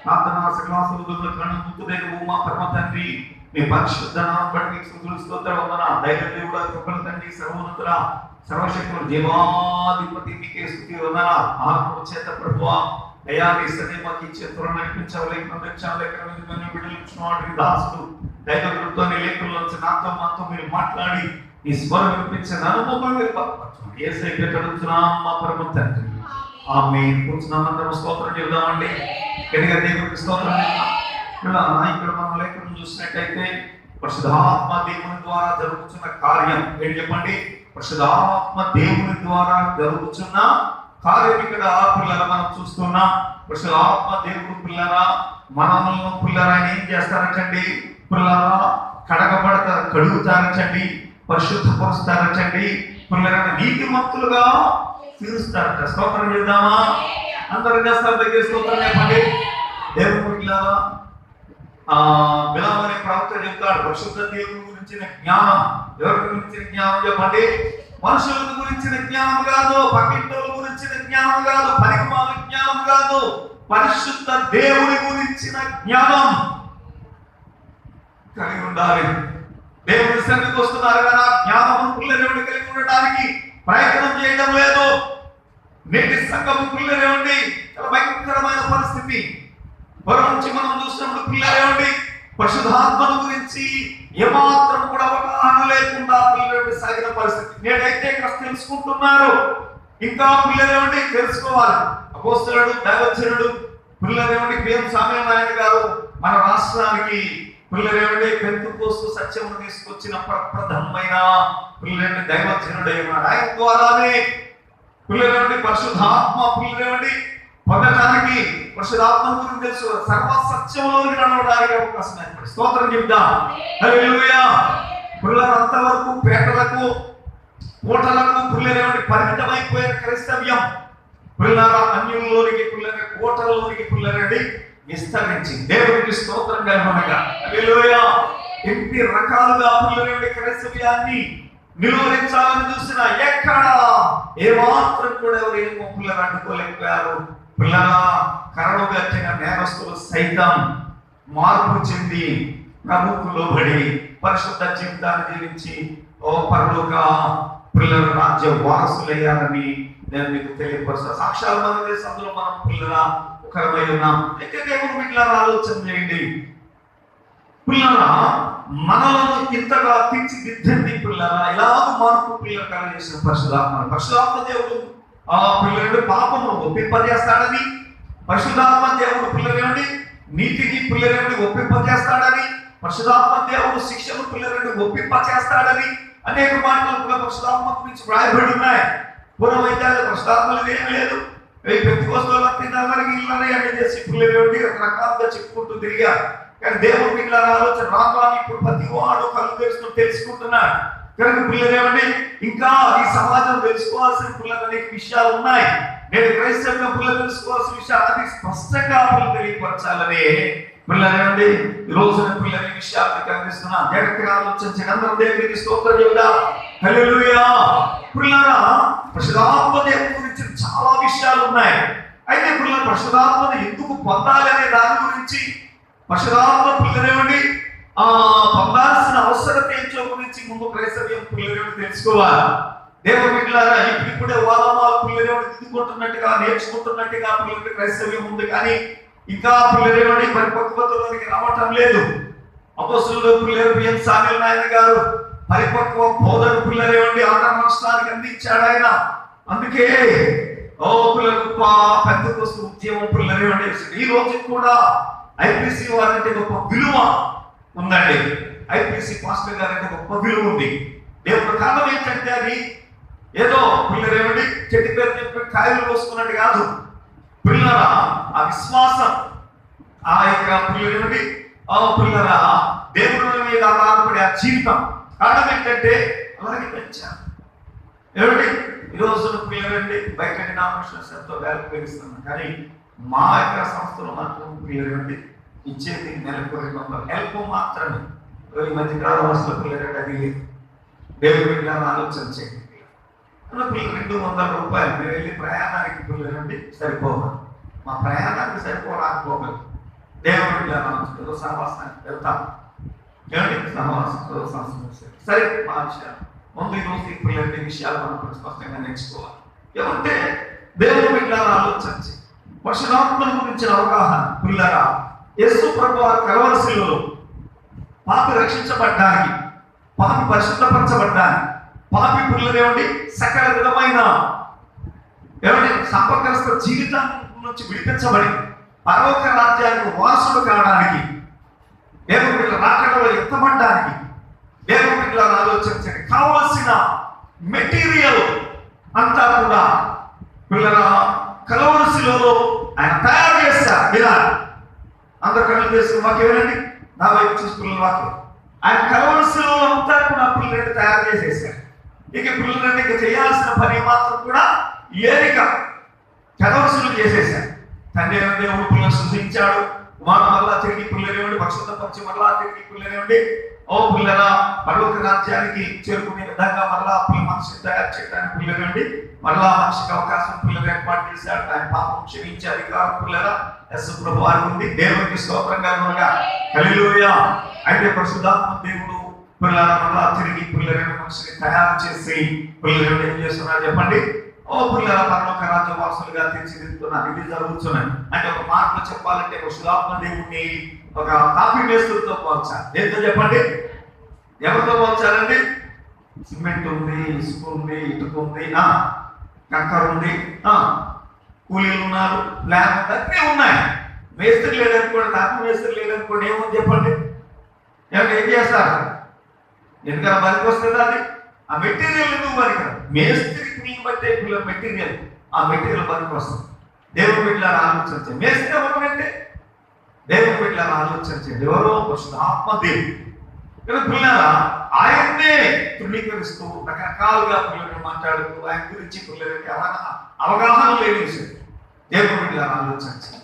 ప్రార్థన సకలాసులుగా కళ్ళు ముట్టుదేవు మా పరమ తండ్రి, మీ పరిశుద్ధ నామమును బట్టి మీకు స్తుతులు స్తోత్రం వందనాలు. దైవ దేవుడా, కృపల తండ్రి, సర్వోన్నతుడా, సర్వశక్తుడు, జీవాధిపతి మీకే స్తుతి వందనాలు. ఆత్మ చేత ప్రభువా అయ్యా మీ సన్నిధిని మాకు ఇచ్చే త్వరణ బిడ్డలు దాసుడు దైవతో లేఖల్లోంచి నాతో మాతో మీరు మాట్లాడి ఈ స్వరం వినిపించిన అనుభవం మీరు బలపరచండి. యేసయ్య అడుగుతున్నాం మా పరమ తండ్రి, ఆమేన్. కూర్చున్నామందరం స్తోత్రం చెబుదామండి. గట్టిగా దేవునికి స్తోత్రం చెప్తాం. ఇక్కడ మనం లేఖను చూసినట్టయితే పరిశుద్ధాత్మ దేవుని ద్వారా జరుగుతున్న కార్యం ఏంటి చెప్పండి? పరిశుద్ధాత్మ దేవుని ద్వారా జరుగుతున్న కార్యం ఇక్కడ పిల్లల మనం చూస్తున్నాం. పరిశుద్ధాత్మ దేవుడు పిల్లరా మనల్ని పిల్లరా ఏం చేస్తారటండి? పిల్లరా కడుగుతారటండి, పరిశుద్ధపరుస్తారటండి, పిల్లలని నీతిమంతులుగా తీరుస్తారట. స్తోత్రం చేద్దామా? అందరూ చేస్తారు. దగ్గర స్తోత్రం చెప్పండి. దేవుడు పిల్లరా బిలాము అనే ప్రవక్త చెప్తాడు పరిశుద్ధ దేవుని గురించిన జ్ఞానం. ఎవరి గురించిన జ్ఞానం చెప్పండి? మనుషుల గురించిన జ్ఞానం కాదు, పక్కింటోళ్ళ గురించిన జ్ఞానం కాదు, పరిమాణ జ్ఞానం కాదు, పరిశుద్ధ దేవుని గురించిన జ్ఞానం కలిగి ఉండాలి. దేవుని సన్నిధికి వస్తున్నారు కానీ ఆ జ్ఞానం పిల్లలు కలిగి ఉండడానికి ప్రయత్నం చేయడం లేదు. నేటి సంఘం పిల్లలేవండి చాలా భయంకరమైన పరిస్థితి. పొరం నుంచి మనం చూసినప్పుడు పిల్లలేవండి పరిశుద్ధాత్మను గురించి ఏమాత్రం కూడా అవగాహన లేకుండా పిల్లలు సాగిన పరిస్థితి. నేనైతే ఇక్కడ తెలుసుకుంటున్నారు, ఇంకా పిల్లలేవండి తెలుసుకోవాలి. అపోస్తలుడు, దైవజనుడు పిల్లలేవండి పేరు సామ్యూయల్ నాయన గారు మన రాష్ట్రానికి పిల్లలేవండి పెంతెకోస్తు సత్యమును తీసుకొచ్చిన ప్రప్రథమైన పిల్లలేవండి దైవజనుడు అయినాడు. ఆయన ద్వారానే పిల్లలేవండి పరిశుద్ధాత్మ పిల్లలేవండి పొందడానికి పరిశుద్ధాత్మ గురించి తెలుసు, సర్వ సత్యంలోకి నడవడానికి అవకాశం ఏర్పడి. స్తోత్రం చెప్దాం. హల్లెలూయా. పిల్లలు అంతవరకు పేటలకు కోటలకు పిల్లలేవండి పరిమితమైపోయిన క్రైస్తవ్యం పిల్లల అన్యుల్లోనికి పిల్లల కోటల్లోనికి పిల్లలండి విస్తరించి దేవునికి స్తోత్రం కలగనగా. హల్లెలూయా. ఎన్ని రకాలుగా పిల్లలేవండి క్రైస్తవ్యాన్ని నిలువరించాలని చూసిన ఎక్కడ ఏమాత్రం కూడా ఎవరు ఏమో పిల్లలు అడ్డుకోలేకపోయారు. పిల్లల కరడు గట్టిన నేరస్తులు సైతం మార్పు చెంది ప్రభువుకు లోబడి పరిశుద్ధ జీవితాన్ని జీవించి పరలోక పిల్లల రాజ్య వారసులయ్యారని నేను మీకు తెలియపరుస్తా. సాక్ష్యాలు మన దేశంలో మనం పిల్లల ఒకరమై ఉన్నాం. అయితే దేవుడు పిల్లల ఆలోచన చేయండి. పిల్లల మనలను ఇంతగా తీర్చిదిద్దండి. పిల్లల ఎలాగ మార్పు పిల్లలు కలగజేసిన పరిశుద్ధాత్మ దేవుడు ఆ పిల్లలు పాపము ఒప్పింపజేస్తాడని, పరిశుద్ధాత్మ దేవుడు పిల్లలేండి నీతికి పిల్లలేండి ఒప్పింపజేస్తాడని, పరిశుద్ధాత్మ దేవుడు శిక్షను పిల్లలేండి ఒప్పింపజేస్తాడని అనేక మాటలు కూడా పరిశుద్ధాత్మ గురించి వ్రాయబడి ఉన్నాయి. పూర్వమైతే పరిశుద్ధాత్మలు ఏం లేదు, పెద్దకోస్తలు తినడానికి ఇళ్ళని అని చేసి పిల్లలేండి రకరకాలుగా చెప్పుకుంటూ తిరిగారు. కానీ దేవుడు పిల్లల ఆలోచన రాగానే ఇప్పుడు ప్రతి వాడు కళ్ళు తెరుస్తూ తెలుసుకుంటున్నాడు. కనుక పిల్లలేమండి ఇంకా ఈ సమాజం తెలుసుకోవాల్సిన పిల్లలు అనేక విషయాలు ఉన్నాయి. నేను క్రైస్తవ పిల్లలు తెలుసుకోవాల్సిన విషయాలు అది స్పష్టంగా పిల్లలు తెలియపరచాలని పిల్లలేమండి ఈ రోజున పిల్లల విషయాలు కనిపిస్తున్నా. జాగ్రత్తగా ఆలోచించండి. అందరం దేవునికి స్తోత్రం చెబుదాం. హల్లెలూయా. పిల్లరా పరిశుద్ధాత్మ దేవుని గురించి చాలా విషయాలు ఉన్నాయి. అయితే పిల్లలు పరిశుద్ధాత్మను ఎందుకు పొందాలి అనే దాని గురించి పరిశుద్ధాత్మ పిల్లలేమండి పొందాల్సిన అవసరం ఏంటో గురించి ముందు క్రైస్తవ్యం పిల్లలు తెలుసుకోవాలి. దేవుని బిడ్డలారా ఇప్పుడే వాదమాలు పిల్లలు దిద్దుకుంటున్నట్టుగా నేర్చుకుంటున్నట్టుగా పిల్లలు క్రైస్తవ్యం ఉంది, కానీ ఇంకా పిల్లలు పరిపక్వతలోనికి రావటం లేదు. అపోస్తలుడు పిల్లలు సామ్యూయల్ నాయన గారు పరిపక్వ బోధన పిల్లలేవండి ఆంధ్ర రాష్ట్రానికి అందించాడు ఆయన. అందుకే పిల్లలకు పెద్దకోస్తు ఉద్యమం పిల్లలేవండి ఈ రోజు కూడా ఐపీసీ వారంటే గొప్ప విలువ ఉందండి. ఐపీసీ పాస్టర్ గారంటే గొప్ప విలువ ఉంది. దేవుడు కారణం ఏంటంటే అది ఏదో పిల్లరేమిటి చెట్టు పేరు చెప్పి కాయలు కోసుకున్నట్టు కాదు. పిల్లరా ఆ విశ్వాసం, ఆ యొక్క పిల్లరేమిటి పిల్లరా దేవుడి మీద ఆధారపడే ఆ జీవితం కారణం ఏంటంటే అలాగే పెంచారు. ఏమిటి ఈ రోజు పిల్లలండి బయట డినామినేషన్స్ ఎంతో వేలకు పెరుగుతున్నాం, కానీ మా యొక్క సంస్థలో మాత్రం పిల్లలండి ఇచ్చేది నెలకు 200 హెల్ప్ మాత్రమే. ఈ మధ్య కాలంలో పిల్లలండి అది లేదు. దేవుడి మీద ఆలోచన చేయండి. పిల్లలు 200 రూపాయలు మీరు వెళ్ళి ప్రయాణానికి పిల్లలండి సరిపోవాలి, మా ప్రయాణానికి సరిపోరాకపోగలరు. దేవుడి మీద సహవాసానికి వెళ్తాం, ఏమిటి సహవాసం సరే మా విషయాలు ముందు ఈ రోజు పిల్లలండి విషయాలు మనం స్పష్టంగా నేర్చుకోవాలి. ఏమంటే దేవుడి మీద ఆలోచించి పరిశుద్ధాత్మ గురించిన అవగాహన. పిల్లరా యేసు ప్రభువారు కలవరి శిలువలో పాపి రక్షించబడ్డానికి, పాపి పరిశుద్ధపరచబడ్డానికి, పాపి పిల్లలేమండి సకల విధమైన ఏమంటే సంపర్కస్త జీవితం నుంచి విడిపించబడి పరలోక రాజ్యానికి వారసుడు కావడానికి, దేవుడి పిల్లల రాకడలో ఎత్తబడ్డానికి దేవుడి పిల్లల ఆలోచించండి. కావలసిన మెటీరియల్ అంతా కూడా పిల్లల కలవరి శిలువలో ఆయన తయారు చేస్తారు. విధానం అందరు కళ్ళు చేసుకుని మాకు ఏమనండి నా వైపు చూసుకున్న వాక్యం. ఆయన కలవరి శిలువలో అంతా కూడా పిల్లలని తయారు చేసేసారు. ఇక పిల్లలని ఇక చేయాల్సిన పని మాత్రం కూడా లేనిక కలవరి శిలువ చేసేసారు. తండ్రి దేవుడు పిల్లలు సృష్టించాడు, కుమారుడు మళ్ళా తిరిగి పిల్లలేవండి, పరిశుద్ధపరిచి మళ్ళా తిరిగి పిల్లలేవండి పిల్లల పరలోక రాజ్యానికి చేరుకునే విధంగా మళ్ళా మనిషిని తయారు చేయడానికి పిల్లలండి మళ్ళా మనిషికి అవకాశం పిల్లలు ఏర్పాటు చేశాడు. ఆయన పాపం క్షమించే అధికారం పిల్లల యేసు ప్రభువారికి ఉంది. దేవునికి స్తోత్రంగా ఉండగా హల్లెలూయా. అయితే పరిశుద్ధాత్మ దేవుడు పిల్లల మళ్ళా తిరిగి పిల్లలైన మనిషిని తయారు చేసి పిల్లలు ఏం చేస్తున్నారు చెప్పండి? పిల్లల పరలోక రాజ్య వారసులుగా తీర్చిదిద్దుతున్నారు. ఇది జరుగుతున్నాయి. అంటే ఒక మాటలో చెప్పాలంటే పరిశుద్ధాత్మ దేవుడిని ఒక కాపీ మేస్త్రితో పోల్చారు. దేంతో చెప్పండి? ఎవరితో పోల్చారండి? సిమెంట్ ఉంది, ఇసుక ఉంది, ఇటుక ఉంది, కంకర ఉంది, కూలీలు ఉన్నారు, ల్యాబ్ ఉంది, అన్నీ ఉన్నాయి. మేస్త్రి లేదనుకోండి, కాపీ మేస్త్రి లేదనుకోండి, ఏముంది చెప్పండి? ఏమంటే ఏం చేస్తారు? ఎందుకన్నా పనికి వస్తుంది అది? ఆ మెటీరియల్ ఎందుకు పనికి? మేస్త్రికి బట్టే పిల్లల మెటీరియల్, ఆ మెటీరియల్ పనికి వస్తుంది. దేవుడి బిడ్డలను ఆలోచించండి. మేస్త్రి ఎవరంటే దేవుడి బిడ్డలను ఆలోచించండి. ఎవరో పరిశుద్ధాత్మ దేవుడు. పిల్లరా ఆయన్నే తృణీకరిస్తూ రకరకాలుగా పిల్లలను మాట్లాడుతూ ఆయన గురించి పిల్లలకి అవగాహన లేని విషయం. దేవుడి బిడ్డలను ఆలోచించండి.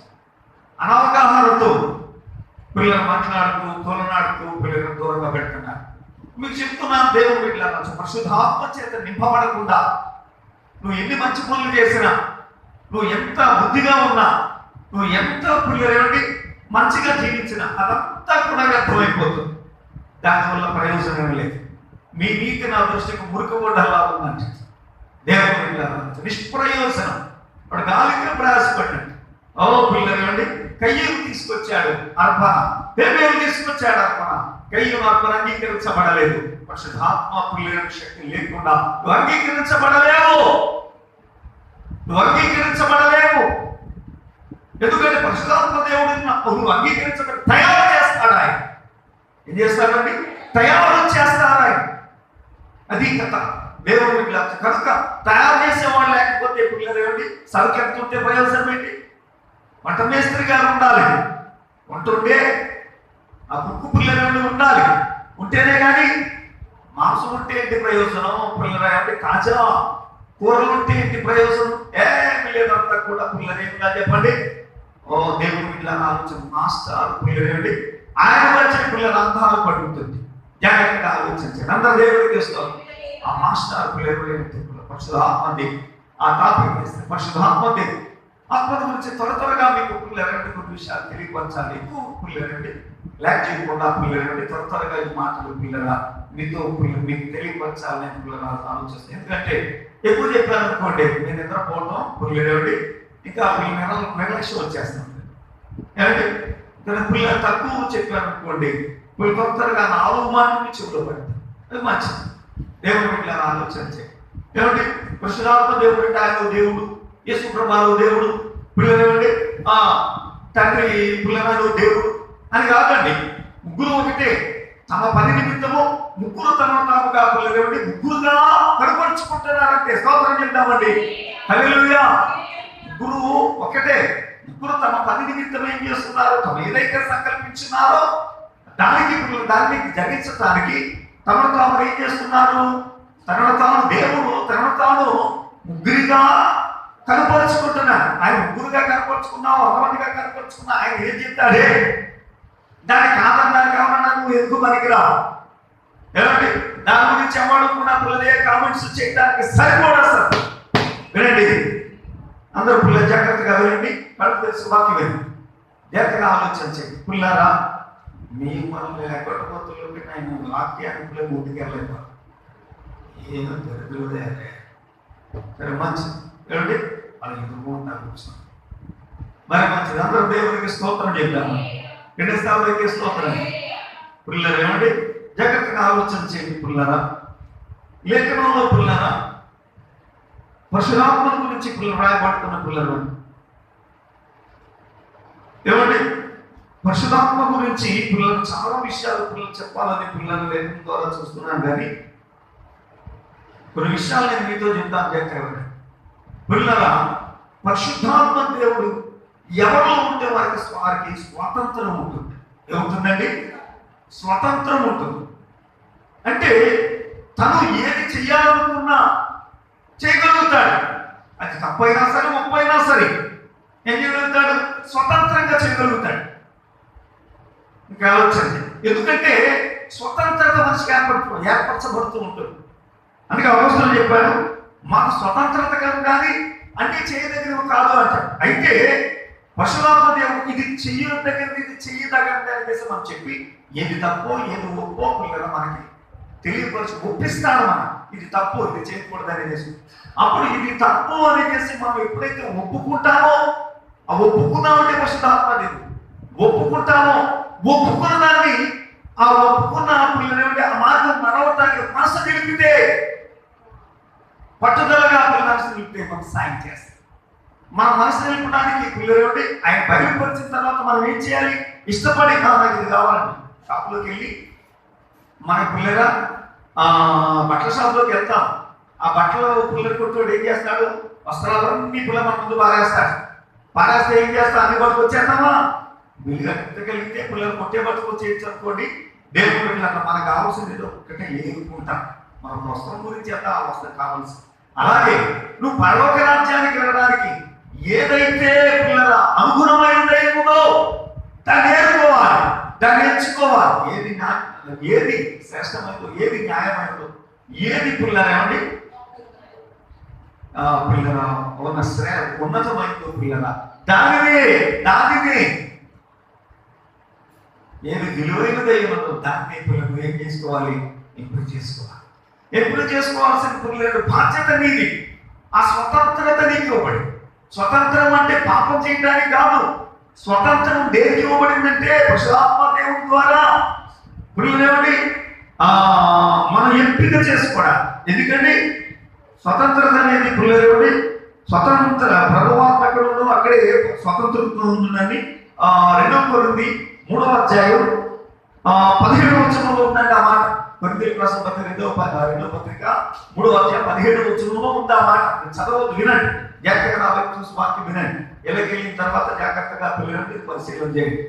అనవగాహనతో పిల్లలు మాట్లాడుతూ తోలనాడుతూ పిల్లలను దూరంగా పెడుతున్నారు. మీకు చెప్తున్నాను దేవుడి బిడ్డలను పరిశుద్ధాత్మ చేత నింపబడకుండా నువ్వు ఎన్ని మంచి పనులు చేసినా, నువ్వు ఎంత బుద్ధిగా ఉన్నా, నువ్వు ఎంత పిల్లలేంటి మంచిగా జీవించినా అదంతా కూడా వ్యర్థమైపోతుంది. దానివల్ల ప్రయోజనం లేదు. మీ నీతి నా దృష్టికి మురుకుబడ్డలా ఉందంటే దేవుడి బిడ్డలను నిష్ప్రయోజనం. వాడు గాలికి ప్రయాసపడ్డాడు. పిల్లలేండి కయ్యూరు తీసుకొచ్చాడు అర్పణ, బేబేలు తీసుకొచ్చాడు అర్పణ. కయ్యూరు అర్పణ అంగీకరించబడలేదు. పరిశుద్ధాత్మ పిల్లల శక్తి లేకుండా నువ్వు అంగీకరించబడలేవు. ఎందుకంటే పరిశుద్ధాత్మ దేవుడు నువ్వు అంగీకరించబడి తయారు చేస్తాడు. ఆయన ఏం చేస్తాడండి? తయారు చేస్తాడు ఆయన. అది కథ దేవుడు ఇట్లా. కనుక తయారు చేసేవాడు లేకపోతే పిల్లలు ఏమిటి? సరుకెత్తుంటే ప్రయోజనం ఏంటి? వంట మేస్త్రి గారు ఉండాలి. వంట ఉంటే ఆ కుక్కు పిల్లలు ఉండాలి. ఉంటేనే కానీ మాంసం ఉంటే ఏంటి ప్రయోజనం? పిల్లలు అంటే తాజా కూరలు ఉంటే ఏంటి ప్రయోజనం? ఏమి లేదంతా కూడా పిల్లలేమిగా చెప్పండి. దేవుడి పిల్లల ఆలోచన మాస్టర్ పిల్లలేండి ఆయన వచ్చిన పిల్లలు అంతా పడుతుంది. జాగ్రత్తగా ఆలోచించండి. అందరూ దేవుడికి ఇస్తారు. ఆ మాస్టర్ పిల్లలు పరిశుద్ధాత్మ దేవుడు ఆ టాపిక్ చేస్తే పరిశుద్ధాత్మ దేవుడు ఆత్మ గురించి త్వరగా మీకు పిల్లలండి కొన్ని విషయాలు తెలియపరచాలి. ఎక్కువ పిల్లలండి ల్యాక్ చేయకుండా పిల్లలండి త్వరగా ఈ మాటలు పిల్లల మీతో మీకు తెలియపరచాలని పిల్లలు ఆలోచిస్తాయి. ఎందుకంటే ఎక్కువ చెప్పాను అనుకోండి నేను నిద్రపోవడం పిల్లలండి ఇంకా నిర్లక్ష్యం వచ్చేస్తాను. ఏమంటే పిల్లలు తక్కువ చెప్పాను అనుకోండి పిల్లలు త్వరగా నా అవమానం చెవులో పడతాయి. అది మంచిది. దేవుడి బిడ్డలను ఆలోచించే ఏమంటే పరిశుద్ధాత్మ దేవుడు అంటే ఆయన దేవుడు, యేసు ప్రభువు దేవుడు, పిల్లలేమండి తండ్రి పిల్లలు దేవుడు అని కాదండి. ముగ్గురు ఒకటే. తమ పని నిమిత్తము ముగ్గురు తమను తాముగా పిల్లలేవండి ముగ్గురుగా కనపరుచుకుంటున్నారంటే స్తోత్రం చెప్తామండి. హల్లెలూయా. ముగ్గురు ఒకటే, ముగ్గురు తమ పని నిమిత్తం ఏం చేస్తున్నారు, తమ ఏదైతే సంకల్పించున్నారో దాన్ని జరిగించడానికి తమను తాము ఏం చేస్తున్నారు, తనను తాను దేవుడు తనను తాను ముగ్గురిగా కనపరుచుకుంటున్నాడు. ఆయన ముగ్గురుగా కనపరుచుకున్నావు, 100 మందిగా కనపరుచుకున్నా ఆయన ఏం చెప్తాడే దానికి కాదన్నారు కావాలన్నా నువ్వు ఎందుకు పనికిరావు. ఏమండి దాని గురించి అమ్మడుకున్న పిల్లలే కామెంట్స్ చేయడానికి సరిపోడా సార్. వినండి అందరూ పిల్లలు జాగ్రత్తగా వినండి, కడుపు తెలుసు వాక్యం వినండి, జాగ్రత్తగా ఆలోచన చేయండి. పిల్లారా మిమ్మల్ని ఎక్కడిపోతులు నేను వాక్యాన్ని పిల్లలు ముందుకెళ్ళలేదు ఏదో జరుగుతుందే సరే మంచిది. ఏమండి వాళ్ళు ఎందుకు నాకు వచ్చిన మరి మంచిది. అందరూ దేవునికి స్తోత్రం చెప్తాము. రెండో స్థాయికి స్తోత్రం. పిల్లలు ఏమండి జాగ్రత్తగా ఆలోచన చేయండి. పిల్లరా లేఖనంలో పిల్లరా పరశురాత్మ గురించి పిల్లలు రాయబడుతున్న పిల్లలు ఏమండి పరిశుద్ధాత్మ గురించి పిల్లలు చాలా విషయాలు పిల్లలు చెప్పాలని పిల్లలు లేఖనం ద్వారా చూస్తున్నాను, కానీ కొన్ని విషయాలు నేను మీతో చెప్తాను. జాగ్రత్తగా పిల్లల పరిశుద్ధాత్మ దేవుడు ఎవరిలో ఉంటే వారికి స్వాతంత్రం ఉంటుంది. ఏముంటుందండి? స్వతంత్రం ఉంటుంది. అంటే తను ఏది చెయ్యాలనుకున్నా చేయగలుగుతాడు. అది తప్పైనా సరే ఒప్పైనా సరే ఏం చేయగలుగుతాడు? స్వతంత్రంగా చేయగలుగుతాడు. ఇంకా ఆలోచండి, ఎందుకంటే స్వతంత్రత మనిషికి ఏర్పరచబడుతూ ఉంటుంది. అందుకే అవసరం చెప్పాను మాకు స్వతంత్రత కాదు కానీ అన్నీ చేయదగినవి కాదు అంటాడు. అయితే పరశురాత్మ దేవుడు ఇది చెయ్యదగినది ఇది చెయ్యదగినది అనేసి మనం చెప్పి ఏది తప్పో ఏది ఒప్పో పిల్లలు మనకి తెలియపరిచి ఒప్పిస్తాడు. మనం ఇది తప్పు ఇది చేయకూడదు అనేసి అప్పుడు ఇది తప్పు అనేసి మనం ఎప్పుడైతే ఒప్పుకుంటామో ఆ ఒప్పుకున్నామంటే పరశురాత్మ దేవుడు ఒప్పుకుంటామో ఒప్పుకున్న దాన్ని ఆ ఒప్పుకున్న పిల్లలు ఆ మార్గం నడవటానికి మనసు తెలిపితే పట్టుదలగా పిల్లల మనసు తెలిపితే మనకు సాయం చేస్తాం. మన మనసు నిలపడానికి పిల్లలు ఆయన బయలుపరిచిన తర్వాత మనం ఏం చేయాలి? ఇష్టపడి నాకు ఇది కావాలండి షాపులోకి వెళ్ళి మన పిల్లగా బట్టల షాపులోకి వెళ్తాం. ఆ బట్టల పిల్లలు కొట్టుకోడు ఏం చేస్తాడు? వస్త్రాలన్నీ పిల్లల మన ముందు పారేస్తాడు. పారేస్తే ఏం చేస్తా అన్ని బట్టకు వచ్చేస్తామా? వీళ్ళుగా కుట్టగలిగితే పిల్లలు కొట్టే బట్టకు వచ్చేయచ్చు అనుకోండి. దేవుడు పిల్లలు మనకు కావాల్సింది ఏదో ఒక్కటే ఏరుకుంటాం. మన వస్త్రం గురించి ఎంత ఆ వస్త్రం కావాల్సి. అలాగే నువ్వు పరలోక రాజ్యానికి వెళ్ళడానికి ఏదైతే పిల్లల అనుగుణమైనదేమో దాన్ని నేర్చుకోవాలి, దాన్ని ఎంచుకోవాలి. ఏది శ్రేష్టమైనదో, ఏది న్యాయమైనదో, ఏది పిల్లలేమండి పిల్లల ఉన్నతమైనదో పిల్లల దానిని ఏది విలువైనదేమో దాన్ని పిల్లలు ఏం చేసుకోవాలి? ఎంపిక చేసుకోవాలి. ఎంపిక చేసుకోవాల్సిన పిల్లలు బాధ్యత నీది. ఆ స్వతంత్రత నీకు ఇవ్వబడి. స్వతంత్రం అంటే పాపం చేయడానికి కాదు. స్వతంత్రం దేనికి ఇవ్వబడిందంటే పరిశుద్ధాత్మ దేవుడి ద్వారా పిల్లలేమండి మనం ఎంపిక చేసుకోవడానికి. ఎందుకండి స్వతంత్రత అనేది పిల్లలేమండి స్వతంత్ర ప్రభువాత్మ ఎక్కడ ఉందో అక్కడే స్వతంత్రత ఉంటుందని 2 కొరింథీ 3వ అధ్యాయం 17వ వచనంలో ఉందండి ఆ మాట. కొరింథీయులకు రాసిన పత్రిక 2వ పత్రిక 3వ అధ్యాయం 17వ వచనంలో ఉంది ఆ మాట. చదవద్దు, వినండి, జాగ్రత్తగా నా వైపు చూసి వాక్యం వినండి. వెళ్ళిన తర్వాత జాగ్రత్తగా పిల్లలని పరిశీలన చేయండి.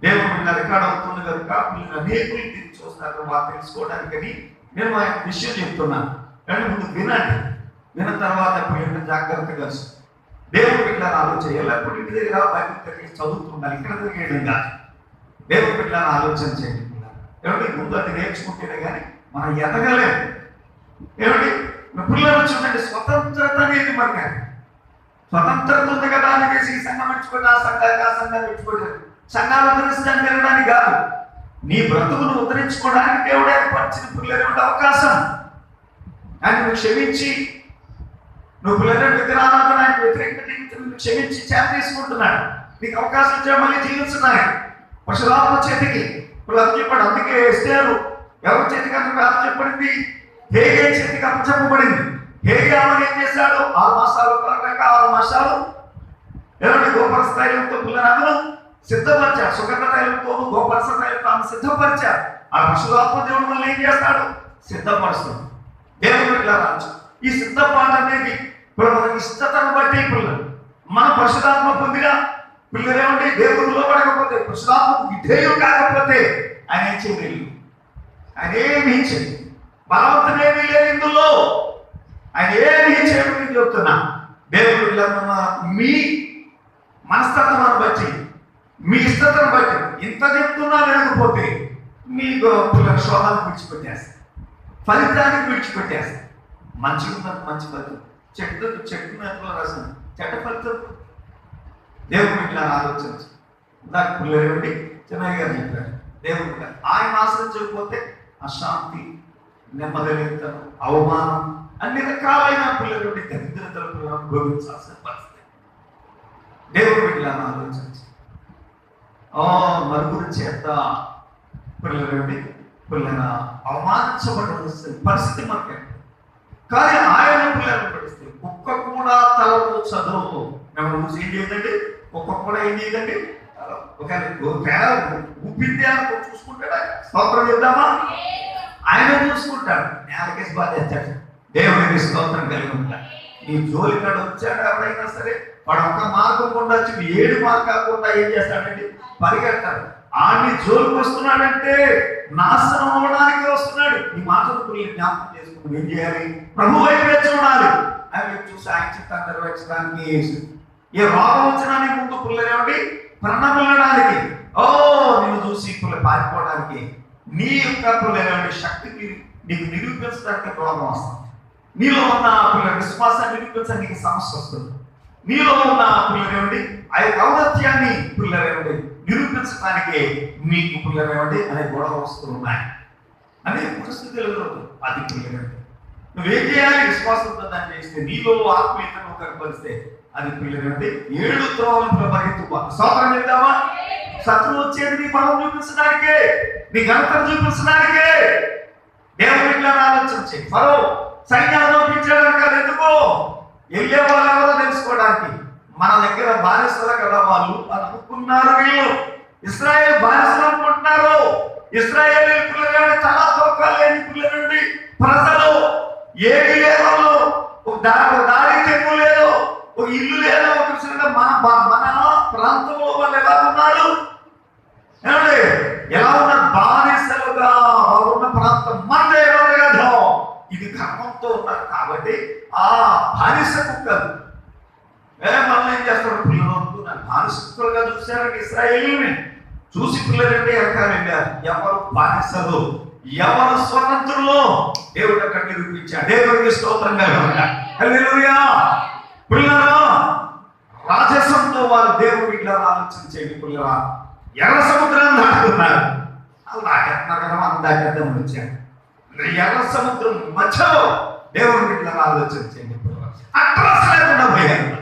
దేవుడు పిల్లలు రికార్డ్ అవుతుంది కనుక పిల్లలు అనేకులు తిరిగి చూస్తారు వాళ్ళు తెలుసుకోవడానికని నేను మా విషయం చెప్తున్నాను. కానీ ముందు వినండి, విన్న తర్వాత పిల్లలు జాగ్రత్తగా దేవుడు పిల్లలు ఆలోచన ఎల్లప్పుడు ఇంటి దగ్గర బైబిల్ దగ్గర చదువుతుండాలి, ఇక్కడ తిరిగేయడం కాదు. దేవుడు పిల్లలు ఆలోచన చేయండి. ఏమంటే ముందు అది నేర్చుకుంటేనే కానీ మనం ఎదగలేము. ఏమండి పిల్లలు చూడండి, స్వతంత్రత అనేది మనకి స్వతంత్రత ఉంది కదా అనేసి ఈ సంఘం పెట్టుకోండి, ఆ సంఘాన్ని పెట్టుకోండి. సంఘాలు ఉద్ధరించడానికి వెళ్ళడానికి కాదు, నీ బ్రతుకును ఉద్ధరించుకోవడానికి దేవుడు ఏర్పరిచిన పిల్లలు అవకాశం. ఆయన నువ్వు క్షమించి నువ్వు పిల్లలు విగ్రహాలను ఆయన వ్యతిరేకంగా క్షమించి చేత తీసుకుంటున్నాడు. నీకు అవకాశం ఇచ్చా మళ్ళీ జీవించున్నాడు పరశురాత్మ చేతికి. ఇప్పుడు అది చెప్పాడు. అందుకే ఎస్తేరు ఎవరి చేతికి అతను చెప్పబడింది? హేగే చేతికి అప్పచెప్పబడింది. హేగే ఆమెను ఏం చేశాడు? 6 మాసాలు 6 మాసాలు ఏమంటే గోపర స్థాయిలతో పిల్లలను సిద్ధపరిచారు. సుగంధ తైలంతో గోపరస తైలంతో ఆమె సిద్ధపరిచారు. ఆ పరిశుద్ధాత్మ దేవుడు మనల్ని ఏం చేస్తాడు? సిద్ధపరుస్తాడు. దేవుడు ఇట్లా రావచ్చు. ఈ సిద్ధపాటు అనేది ఇప్పుడు మనకి ఇష్టతను బట్టి పిల్లలు మన పరిశుద్ధాత్మ పొందిన పిల్లలు ఏమంటే దేవుడు లోపడకపోతే పరిశుద్ధాత్మకు విధేయులు కాకపోతే ఆయన ఏం చేయలేదు. ఆయన ఏమీ చేయలేదు. బలవంతమేమీ లేదు ఇందులో. ఆయన ఏమీ చేయడం చెప్తున్నా. దేవుడు మీ మనస్తత్వాన్ని బట్టి మీ ఇష్టతను బట్టి ఇంత చెప్తున్నా వినకపోతే మీకు పిల్లల శోభానికి విడిచిపెట్టేస్తారు, ఫలితానికి విడిచిపెట్టేస్తారు. మంచిగా ఉన్నది మంచి ఫలితం, చెట్టు మేతలో రసం చెడ్డ ఫలితం. దేవుడు ఇట్లా ఆలోచించు. నాకు పిల్లలు చిన్నయ్య గారు చెప్పారు. దేవుడు ఆయన ఆశ్రయించకపోతే అశాంతి, నెమ్మదితనం, అవమానం, అన్ని రకాలైన పిల్లలు దరిద్రతల పిల్లలు అనుభవించాల్సిన పరిస్థితి. దేవుడు ఇట్లా ఆలోచించు. నలుగురు చేత పిల్లల అవమానించబడిన పరిస్థితి మనకి. కానీ ఆయన పిల్లలను పడిస్తే కుక్క కూడా తలలో చదువు మేము ఏం చేయదండి. కుక్క కూడా ఏం చేయదండి. ఊపింది అనుకో చూసుకుంటాడా? స్తోత్రం చేద్దామా? ఆయన చూసుకుంటాడు. నేలకేసి బాధేస్తాడు. దేవుడికి స్తోత్రం కలిగి ఉంటాడు. నీ జోలి కాడ వచ్చాడు ఎవరైనా సరే వాడు ఒక్క మార్గం కూడా వచ్చి 7 మార్గాలు ఏం చేస్తాడండి? పరిగెడతాడు. ఆడిని జోలికి వస్తున్నాడంటే నాశనం అవ్వడానికి వస్తున్నాడు. ఈ మాటలు పిల్లలు జ్ఞాపకం చేసుకుని ఏం చేయాలి? ప్రభు వైపే చూడాలి. అవి చూసి ఆయన చిత్తాన్ని నెరవేర్చడానికి ఏ రోగం వచ్చినా నీ ముందు పిల్లలు ఏమిటి? ప్రాణం వెళ్ళడానికి, నిన్ను చూసి పిల్లలు పారిపోవడానికి, నీ యొక్క పిల్లలు శక్తికి నీకు నిరూపించడానికి రోగం వస్తుంది. నీలో ఉన్న పిల్లల విశ్వాసాన్ని నిరూపించడానికి నీకు సమస్య వస్తుంది. నీలో ఉన్న పిల్లలు ఏమిటి? ఆ యొక్క ఔన్నత్యాన్ని పిల్లలు ఏమిటి నిరూపించడానికి మీకు పిల్లలు ఏమిటి అనే గొడవ వస్తువులు ఉన్నాయి. అనే పరిస్థితులు అది పిల్లలు నువ్వేం చేయాలి? విశ్వాసంతో దాన్ని చేస్తే నీలో ఆత్మీయతను కనపరిస్తే అది పిల్లలు ఏమిటి 7 త్రోవలను పరిగెత్తుకోవాలి. స్వాతంత్రం చేద్దామా? శత్రువు వచ్చేది నీ బలం చూపించడానికే, నీ ఘనతను చూపించడానికే. దేవుడు ఇట్లా ఆలోచించి ఫరో సైన్యాలను పంపించడానికి కాదు. ఎందుకో? వెళ్ళే వాళ్ళు ఎవరో తెలుసుకోవడానికి. మన దగ్గర బానిసలు కదా వాళ్ళు అని అనుకున్నారు. వీళ్ళు ఇశ్రాయేలు బానిసలు అనుకుంటున్నారు. ఇశ్రాయేలు పిల్లలు చాలా తోకాలు లేని పిల్లలు ప్రజలు ఏమి లేదు, ఒక దారి తెమ్ము లేదు, ఒక ఇల్లు లేదు. ఒక మన ప్రాంతంలో వాళ్ళు ఎలా ఉన్నారు? ఏమండి ఎలా ఉన్నారు? బానిసలుగా ఉన్న ప్రాంతం మనదే కదా. ఇది కర్మంతో ఉన్నారు కాబట్టి ఆ బానిస కుక్కలు మనల్ని ఏం చేస్తారు? పిల్లలు అనుకున్నారు బానిస కుక్కలుగా చూశారంటే ఇశ్రాయేలుని చూసి పిల్లలంటే ఎక్కడ వెళ్ళారు. ఎవరు బానిసలు, ఎవరు స్వతంత్రులు దేవుడు అక్కడ నిరూపించాడు. దేవుడికి స్తోత్రంగా ఉన్నాడు. హల్లెలూయా. పిల్లలు రాజసంతో వారు దేవుడు ఇట్లా ఆలోచించేది. పిల్లల ఎర్ర సముద్రాన్ని దాటుతున్నారు. వాళ్ళు దాటేస్తున్నారు కదా, మనం దాటేద్దాం వచ్చారు. ఎర్ర సముద్రం మధ్యలో దేవుడు ఇట్లా ఆలోచించేది. అడ్రస్ లేకుండా పోయారు.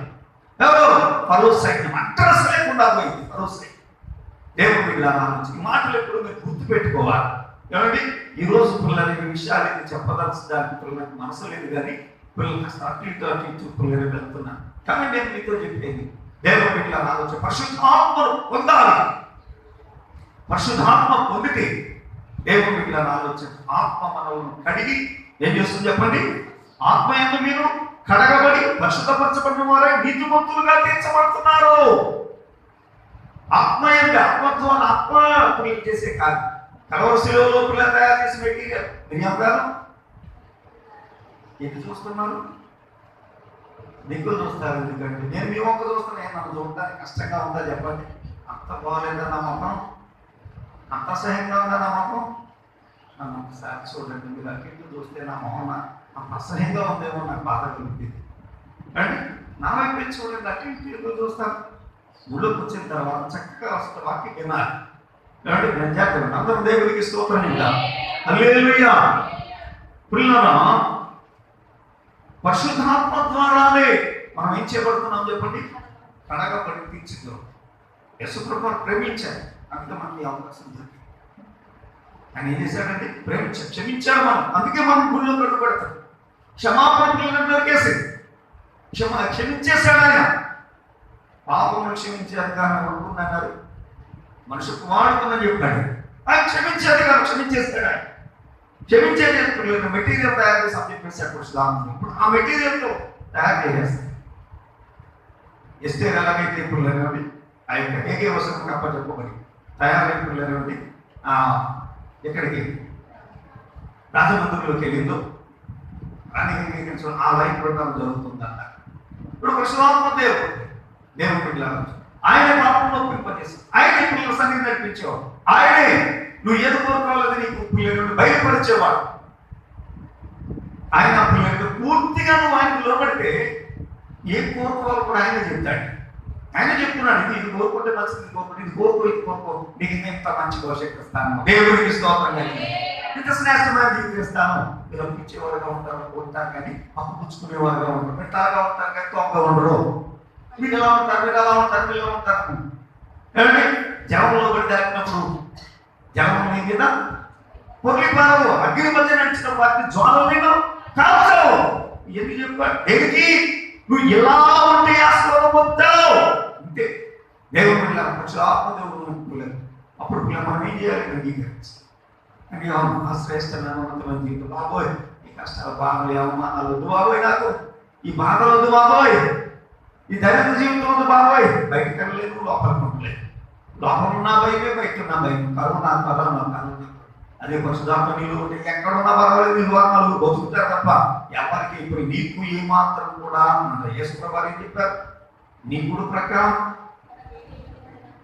ఎవరు? ఫరో సైన్యం అడ్రస్ లేకుండా పోయింది. ఫరో సైన్యం దేవుడు ఇలా ఆలోచించి మాటలు ఎప్పుడు మీరు గుర్తుపెట్టుకోవాలి. ఏమండి ఈరోజు పిల్లలు ఈ విషయాలు చెప్పదలచడానికి పిల్లలకు మనసు లేదు, కానీ పిల్లలకు అటు ఇటు పిల్లలు వెళ్తున్నాను. కానీ నేను మీతో చెప్పేది దేవుడు ఇట్లా ఆలోచన పరిశుద్ధాత్మను పొందాలి. పరిశుద్ధాత్మ పొందితే దేవుడు ఇట్లా ఆలోచన ఆత్మ మనల్ని కడిగి ఏం చేస్తుంది చెప్పండి? ఆత్మ యందు మీరు కడగబడి పరిశుద్ధపరచబడిన వారే నీతిమంతులుగా తీర్చబడుతున్నారు. ఆత్మ యందు ఆత్మత్వాన్ని ఆత్మ పిల్లలు చేసే కాదు. కలవరి శిలువలో పిల్లలు తయారు చేసి మెటీరియల్ మీరు గారు ఎటు చూస్తున్నారు? నీకు చూస్తారు. ఎందుకంటే నేను మీ ఒక్క చూస్తున్నా. నన్ను చూడడానికి కష్టంగా ఉందా చెప్పండి? అంత బాగాలేదా నా మొత్తం? అంత అసహ్యంగా ఉందా నా మొత్తం? నన్ను ఒకసారి చూడండి. మీరు అటు చూస్తే నా మొహం అంత అసహ్యంగా ఉందేమో నాకు బాధ కలిగింది. అండి నా వైపు చూడండి. అటు ఇటు చూస్తాను. ఊళ్ళోకి వచ్చిన తర్వాత చక్కగా వస్తే వాక్యం వినాలి. కాబట్టి నేను చెప్పండి అందరూ దేవుడికి స్తోత్రం ఇంకా. హల్లెలూయా. పిల్లలు పరిశుద్ధాత్మ ద్వారానే మనం ఏం చేయబడుతున్నాం చెప్పండి? కడగబడి తీర్చుతాం. యేసుప్రభువు ప్రేమించారు, అందుకే మనకి అవకాశం దొరికింది. ఆయన ఏం చేశాడంటే ప్రేమించారు, క్షమించారు మనం, అందుకే మనం గుళ్ళో కడుగుపెడతాం. క్షమాపణ పిల్లలను దొరికేసి క్షమించేశాడు ఆయన. పాపములు క్షమించారు కానీ అనుకున్నారు మనుషు కుమారుడుతుందని చెప్పాడు. ఆయన క్షమించేది కాదు, క్షమించేస్తాడు. ఆయన క్షమించేది మెటీరియల్ తయారు చేసి అప్పచెప్పేశాడు పరిశుద్ధాత్మ. ఇప్పుడు ఆ మెటీరియల్తో తయారు చేసేస్తాడు. ఎస్తేర్ ఎలాగైతే పిల్లలు ఆ యొక్క ఏకవసనం అప్పచెప్పబడి తయారైన పిల్లలు ఎక్కడికి రాజమందిరంలోకి వెళ్ళిందో ఆ లైఫ్ ప్రకారం జరుగుతుందన్న. ఇప్పుడు పరిశుద్ధాత్మ దేవుడు పిల్లలు ఆయన పాపంలో పిలిపజేసి ఆయన పిల్లల సన్నిధి నడిపించేవాడు. ఆయనే నువ్వు ఏది కోరుకోవాలని నీకు పిల్లలు బయలుపరిచేవాడు. ఆయన పిల్లలు పూర్తిగా నువ్వు ఆయనకు లోబడితే ఏం కోరుకోవాలో కూడా ఆయన చెప్తాడు. ఆయన చెప్తున్నాడు, ఇది కోరుకుంటే మంచిది, కోరుకుంటే ఇది కోరుకో, ఇది కోరుకో, నీకు ఇంత మంచి భవిష్యత్తు ఇస్తాను, దేవుడికి స్తోత్రం, ఇంత శ్రేష్టమైన జీవితం ఇస్తాను. మీరు అప్పించేవారుగా ఉంటారు, ఉంటారు కానీ అప్పు పుచ్చుకునేవారుగా ఉంటారు, పెట్టారుగా ఉంటారు కానీ తొంగ ఉండరు. మీరు ఎలా ఉంటారు, మీరు ఎలా ఉంటారు, మీరు ఎలా ఉంటారు. ఏమంటే జలంలో పడి దాటినప్పుడు జలం నీ మీద పొర్లిపారవు, అగ్ని మధ్య నడిచిన వాటిని జ్వాలలు కాల్చవు. ఎందుకు చెప్పాడు? దేనికి? నువ్వు ఎలా ఉంటే ఆశీర్వాదం పొందుతావు. అంతే దేవుడు ఆత్మదేవుడు. అప్పుడు మనం ఏం చేయాలి? అంగీకరించాలి. అని ఆ శ్రేష్టమైన జీవితం, బాబోయ్ ఈ కష్టాలు బాగోయ్, అవమానాలు వద్దు బాబోయ్, నాకు ఈ బాధలు వద్దు బాబోయ్, ఈ దరిద్ర జీవితం వద్దు బాబోయ్. బయటకు వెళ్ళలేదు, లోపలికి ఉండలేదు. లోపల ఉన్న భయమే, బయట ఉన్న భయం. కరోనా కరోనా అదే పరిశుధాత్మ నీళ్ళు ఉంటే ఎక్కడున్నా పర్వాలేదు, నీళ్ళు వాళ్ళు బతుకుతారు తప్ప ఎవరికి. ఇప్పుడు నీకు ఏ మాత్రం కూడా యేసుప్రభువు ఏం చెప్పారు? నీ కుడి ప్రకారం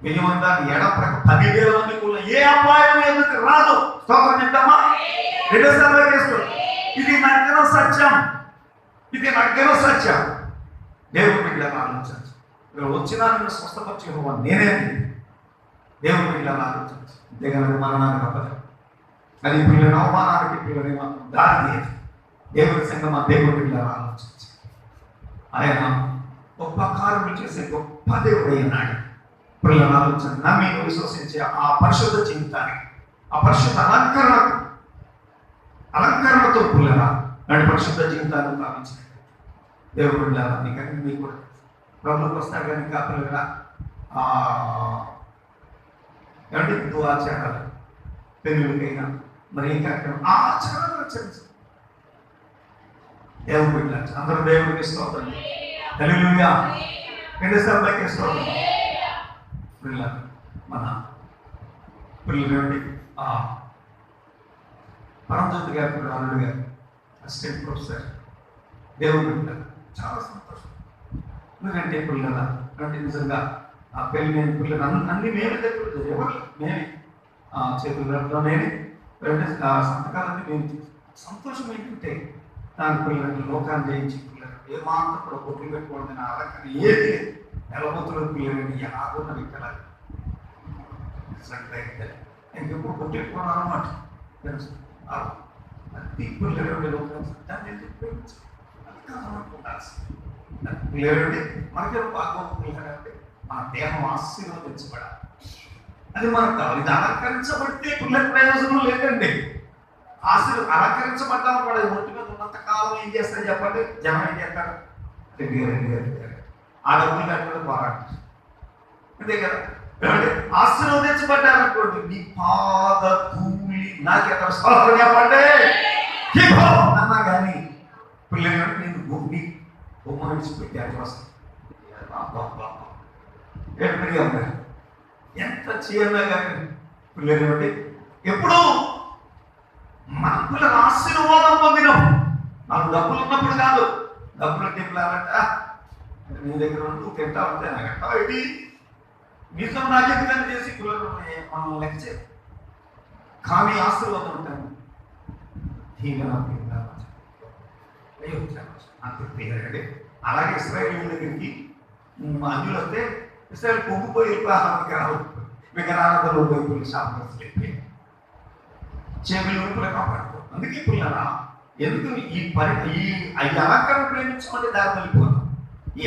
1000 మంది, ఎడ ప్రకారం 10,000 మంది కూడా ఏ అపాయం ఎందుకు రాదు. స్తోత్రం చెప్తామా? రెండోసారి చేస్తారు. ఇది నగ్న సత్యం, ఇది నగ్న సత్యం. దేవుడి బిడ్డలను ఆలోచించు. ఇక్కడ వచ్చినా నిన్ను స్వస్థపరిచే నేనే దేవుడి బిడ్డలను ఆలోచించు. అంతేగాని మరణానికి అవ్వదు. అది పిల్లల అవమానానికి పిల్లలు మాత్రం దారి తీయదు. దేవుడి సంగమా దేవుడి బిడ్డలను ఆలోచించు. ఆయన గొప్ప కార్యములు చేసే గొప్ప దేవుడు అయినాడు. పిల్లలను ఆలోచన నమ్మి విశ్వసించే ఆ పరిశుద్ధ జీవితానికి, ఆ పరిశుద్ధ అలంకరణతో పిల్లల నాటి పరిశుద్ధ జీవితాన్ని భావించిన దేవుడు బిడ్డలని కానీ మీకు కూడా ప్రభుత్వం వస్తారు కానీ ఇంకా పిల్లల ఏమంటే హిందూ ఆచారాలు పెళ్ళికైనా మరి ఏం కార్యక్రమం ఆచారాలు ఆచరించారు. దేవుడు బిడ్డలు అందరూ దేవుడికి స్తోత్రం, హల్లెలూయా, రెండోసారి స్తోత్రం. పిల్లలు మన పిల్లలు పరంజ్యోతి గారు, అల్లుడు గారు అసిస్టెంట్ ప్రొఫెసర్, దేవుడు బిడ్డలు చాలా సంతోషం. ఎందుకంటే పిల్లల అంటే నిజంగా ఆ పెళ్లి నేను పిల్లలు అన్ని మేమే దగ్గర ఎవరు మేమే చేతుల్లో నేనే సంతకాలన్నీ మేము. సంతోషం ఏంటంటే దాని పిల్లలు లోకాన్ని జయించి పిల్లలు ఏమాత్రం కూడా బొట్లు పెట్టుకోవడం అలంకరణ ఏది నెలబొత్తులు పిల్లలు యాగున్న విక్కలాలి ఇంకెప్పుడు బొట్టు పెట్టుకున్నాను అన్నమాట. అతి పిల్లలు లోకాన్ని దాన్ని పిల్లలు మనకి బాగోగుంటే మన దేహం ఆశీర్వదించబడాలి. అది మనకు కావాలి. ఇది అలంకరించబడితే పిల్లల ప్రయోజనం లేదండి. అలంకరించబడ్డాము కూడా ఒంటి మీద ఉన్నంత కాలం ఏం చేస్తారు చెప్పండి? జనం ఏం చేస్తారు? రెడ్డి ఆ డబ్బులు కట్టుకుని పోరాడు. అంతే కదా. ఆశీర్వదించబడ్డారనుకోండి, నీ పాద కూలి నాకెక్కడ స్తోత్రం చెప్పండి అన్నా కానీ పిల్లలు నేను భూమి బొమ్మ విడిచిపెట్టారు వస్తాను. ఎంత చేయాలా కానీ పిల్లలు అంటే ఎప్పుడు మన పిల్లలు ఆశీర్వాదం పొందినాం. నాకు డబ్బులు ఉన్నప్పుడు కాదు. డబ్బులు అంటే పిల్లాలంట నీ దగ్గర నువ్వు తింటా ఉంటే నాకంటా ఏంటి మీతో నాకెందుకని చేసి పిల్లలు మనం లెక్క చేయాలి. కానీ ఆశీర్వాదం ఉంటాను అంతే. అలాగే ఇశ్రాయేలు దగ్గరికి అన్యులు వస్తే ఇశ్రాయేలు పొంగిపోయి విగ్రహారాధనలో పోయి శాపం చెప్పి చెవులు కూడా కాపాడుకో. అందుకే పిల్లరా ఎందుకు ఈ అలంకరణ ప్రేమించమంటే దారి మళ్ళీపోతాం, ఈ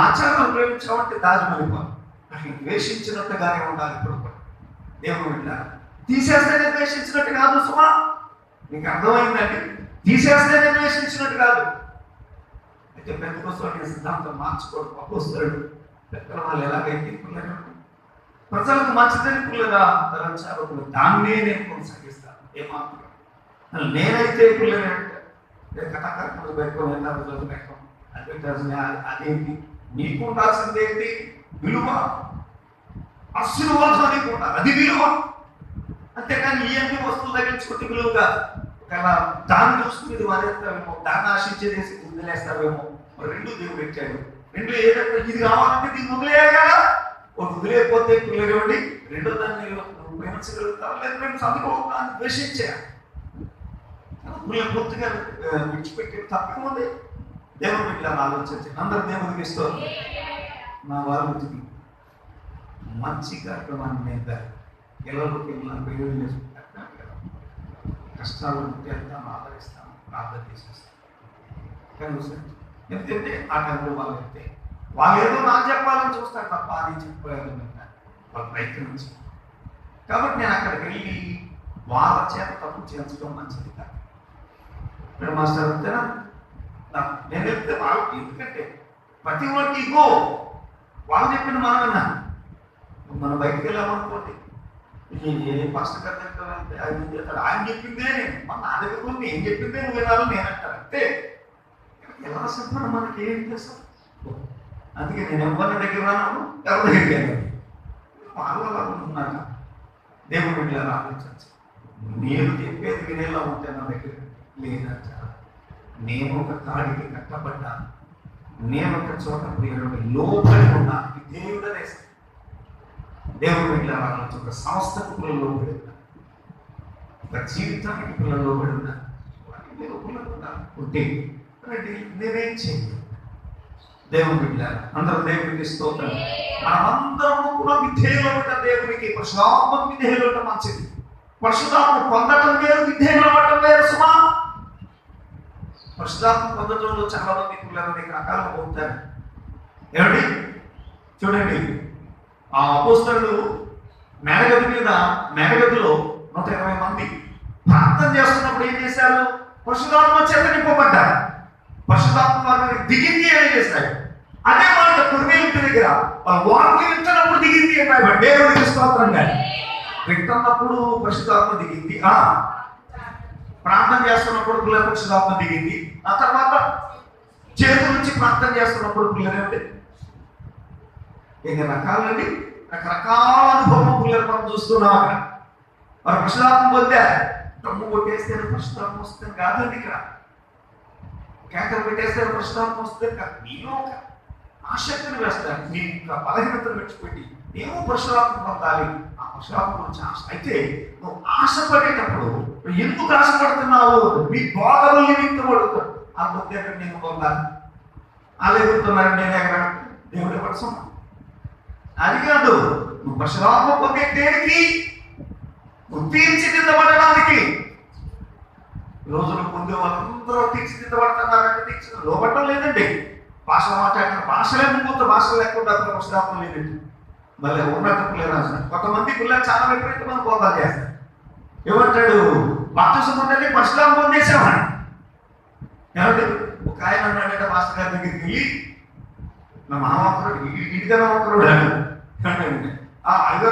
ఆచారాలు ప్రేమించమంటే దారి మళ్ళీపోతాం. అసలు ద్వేషించినట్టుగానే ఉండాలి. ఇప్పుడు కూడా దేవుడు వెళ్ళాలి. తీసేస్తేనే ద్వేషించినట్టు కాదు సుమా, నీకు అర్థమైందండి? తీసేస్తేనే ద్వేషించినట్టు కాదు. అయితే పెద్ద కోసం సిద్ధాంతం మార్చుకోవడం వస్తాడు. పెద్దల వాళ్ళు ఎలాగైతే పిల్లలు ప్రజలకు మంచిదని పిల్లగా తలంచారు. దాన్నే నేను కొనసాగిస్తాను. ఏమాత్రం నేనైతే పిల్లలు కథాకర్తలు పెట్టుకోవాలి అదేంటి నీకు ఉండాల్సింది ఏంటి? విలువ, ఆశీర్వాదం నీకు ఉండాలి, అది విలువ. అంతేకాని ఇవన్నీ వస్తువులు తగ్గించుకుంటే విలువ కాదు. కానీ దాన్ని చూసుకుని వదిలేస్తావేమో, దాన్ని ఆశించేసి వదిలేస్తావేమో. మరి రెండు దేవుడు పెట్టాడు. రెండు ఏదైనా ఇది కావాలంటే దీన్ని వదిలేయాలి కదా. ఒకటి వదిలేకపోతే పిల్లలు ఇవ్వండి, రెండో దాన్ని ప్రేమించగలుగుతారు, లేదా మేము చదువుకోవడానికి ద్వేషించారు. పిల్లలు పూర్తిగా విడిచిపెట్టి తప్పకముంది. దేవుడు ఇట్లా ఆలోచించి అందరు దేవుడికి ఇస్తారు. నా వాళ్ళు మంచి కార్యక్రమాన్ని మీద పిల్లలకి వెళ్ళిన కష్టాలు ఉంటే వెళ్తాను, ఆదరిస్తాను, ప్రార్థన చేసేస్తాను. కానీ ఎందుకంటే ఆ టైంలో వాళ్ళు వెళ్తే వాళ్ళు ఏదో నాకు చెప్పాలని చూస్తారు తప్ప అని చెప్పారు వాళ్ళు ప్రయత్నించి. కాబట్టి నేను అక్కడికి వెళ్ళి వాళ్ళ చేత తప్పు చేర్చడం మంచిది కాదు. ఇక్కడ మాస్టర్ అంతేనా? నేను చెప్తే వాళ్ళు ఎందుకంటే ప్రతి ఒక్కరికి ఇగో వాళ్ళు చెప్పింది మనం విన్నా. మనం బయటకు వెళ్ళామనుకోండి, ఫస్ట్ కథ ఆయన చెప్పిందే నేను నా దగ్గర కూడా నేను చెప్పిందే నువ్వు వినాలి నేనంటాను అంతే. ఎలా చెప్పాను మనకి ఏం చేస్తాం? అందుకే నేను ఎవరి దగ్గర రాను, ఎవరి దగ్గరికి వెళ్ళాను. వాళ్ళ ఉన్నాక దేవుడు వెళ్ళాలి ఆలోచించు. నేను చెప్పేది వినేలా ఉంటే నా దగ్గర లేదంట. నేను ఒక తాడికి కట్టబడ్డాను, నేను ఒక చోట ప్రియుడు లోపలి ఉన్నా దేవుడనే దేవుడు వెళ్ళాలి ఆలోచించు. ఒక సంస్థకు పిల్లలు లోపడి ఉన్నా, ఒక జీవితానికి పిల్లలు లోపడి ఉన్నా, ఉంటే నేనేం చేయలేదు. దేవుడు వెళ్ళాలి. అందరూ దేవుడికి స్తోత్రం. మనమందరము కూడా విధేయులు ఉంటాం దేవునికి. పరిశుద్ధాత్మ విధేయులు ఉంటాం మంచిది. పరిశుద్ధాత్మ పొందటం వేరు, విధేయులు అవ్వటం వేరు సుమా. పరిశుద్ధాత్మ పొందటంలో చాలా మంది పిల్లలు అనేక రకాలుగా పొందుతారు. ఏమండి చూడండి, ఆ అపోస్తలులు మేడగదిలో 120 మంది ప్రార్థన చేస్తున్నప్పుడు ఏం చేశారు? పరిశుద్ధాత్మ చేత నింపబడ్డారు. పరిశుద్ధాత్మ వారిని దిగింది అని చేశారు. అదే మాట కొర్నేలియుల దగ్గర వాక్యం వింటున్నప్పుడు దిగింది అన్నాడు. దేవుడికి స్తోత్రం. కానీ వింటున్నప్పుడు పరిశుద్ధాత్మ దిగింది, ప్రార్థన చేస్తున్నప్పుడు పిల్లల పరిశుద్ధాత్మ దిగింది. ఆ తర్వాత చేతుల నుంచి ప్రార్థన చేస్తున్నప్పుడు పిల్లలు ఎన్ని రకాలండి, రకరకాల అనుభవం పిల్లలు మనం చూస్తున్నాం. అక్కడ మరి పరిశుద్ధాత్మ పొందారు. తమ్ము కొట్టేస్తే పరిశుద్ధాత్మ వస్తుంది కాదండి. ఇక్కడ కేకలు పెట్టేస్తే పరిశుద్ధాత్మ వస్తుంది కాదు. నేను ఒక ఆసక్తిని వేస్తాను. నీ బలహీనతను విడిచిపెట్టి నేను పరిశుద్ధాత్మ పొందాలి, ఆ పరిశుద్ధాత్మ గురించి ఆశ. అయితే నువ్వు ఆశపడేటప్పుడు ఎందుకు ఆశపడుతున్నావు? నీ బోధనలు నిమిత్తం అడుగుతాడు. ఆ బుద్ధి నేను పొందాలి, అలా ఎగురుతున్నాడు నేను ఎక్కడ దేవుడి పరసం అది కాదు. నువ్వు పరిశుద్ధాత్మ పొందే దేనికి? నువ్వు తీర్చిదిద్దబడడానికి. రోజులు పొందే వాళ్ళందరూ తీర్చిదిద్దబడుతున్నారంటే తీర్చి లోపట్టం లేదండి. భాషలు మాట్లాడిన భాషలే ముందు భాషలు లేకుండా పరిశుద్ధాత్మ లేదండి. మళ్ళీ ఉన్నత పిల్లలు రాసిన కొంతమంది పిల్లలు చాలా విపరీతమైన బోధాలు చేస్తారు. ఏమంటాడు? బాప్తిసం పొందంటే పరిశుద్ధాత్మ పొందేసామని. ఏమంటే ఒక ఆయన అన్నాడంటే మాస్టర్ గారి దగ్గరికి వెళ్ళి, నా మామ ఒకరు ఇటుగా ఒకరు అడిగారు,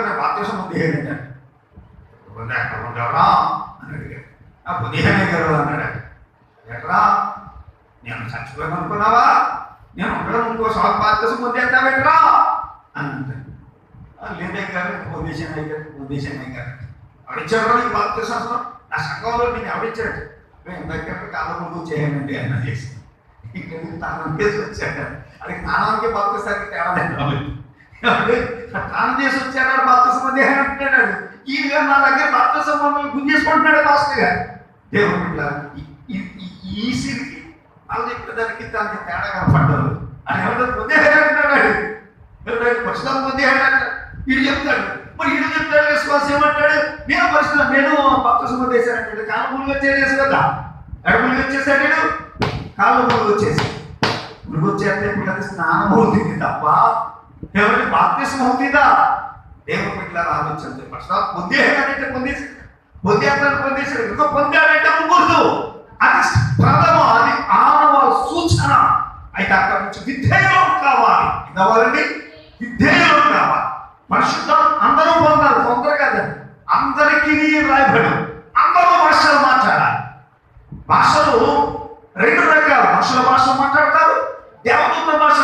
నేను బాప్తిసం పొందేయండి ఎవరా అని అడిగాడు. పొందేహనే గారు అన్నాడు. ఎట్రా నేను చచ్చిపోయాను అనుకున్నావా? నేను ఒకరు ఇంకో సాగు బాప్తిసం పొందేద్దాం ఎట్రా అని అంటాడు. లేదే గారు పొందేశాను గారు అడిచాడు. నీకు బాప్తిసం నా సంఘంలో నేను ఎవరిచ్చాడు? దగ్గర కాళ్ళ ముందు చేయనండి అన్న చేసి ఇక్కడ తానం చేసి వచ్చాడు. అది స్నానానికి బాప్తిసానికి తేడా స్నానం చేసి వచ్చాడు. బాప్తిసం పొందేహని అంటున్నాడు. ఈయనగా నా దగ్గర బాప్తిసం మమ్మల్ని గుంజేసుకుంటున్నాడు మాస్టర్ గారు. దేవుడు ఈ సిరికి వాళ్ళు చెప్పేదానికి దానికి తేడా కనపడ్డారు. అని ఎవరు పొందేహని అంటున్నాడు. పరిశుద్ధం పొందేహని అంటాడు. వీడు చెప్తాడు. మరి వీడు చెప్తాడు విశ్వాసం ఏమంటాడు? నేను పరిశుద్ధం నేను బాప్తిసం పొందేశానంటాడు. కాళ్ళ ముళ్ళు వచ్చేసి కదా, ఎడములు వచ్చేసాడు. నేను కాళ్ళ ముళ్ళు వచ్చేసి ముళ్ళు వచ్చేస్తే ఇప్పుడు అది స్నానం అవుతుంది తప్ప ఎవరికి బాప్తిసం అవుతుందా? దేవుడు ఇట్లా ఆలోచించండి. పరిశుద్ధం పొందేహాడంటే పొందేశాడు. ఇంకా పొందాడంటే ముగ్గురు. అది ప్రథమ, అది ఆనవ సూచన. అయితే అక్కడ నుంచి విధేయులు కావాలి. కావాలండి, విధేయులు కావాలి. పరిశుద్ధం అందరూ పొందాలి, కొందరు కాదండి, అందరికీ రాయబడి అందరూ భాషలు మాట్లాడాలి. భాషలు రెండు రకాలు, మనుషుల భాష మాట్లాడతారు, దేవదూత భాష.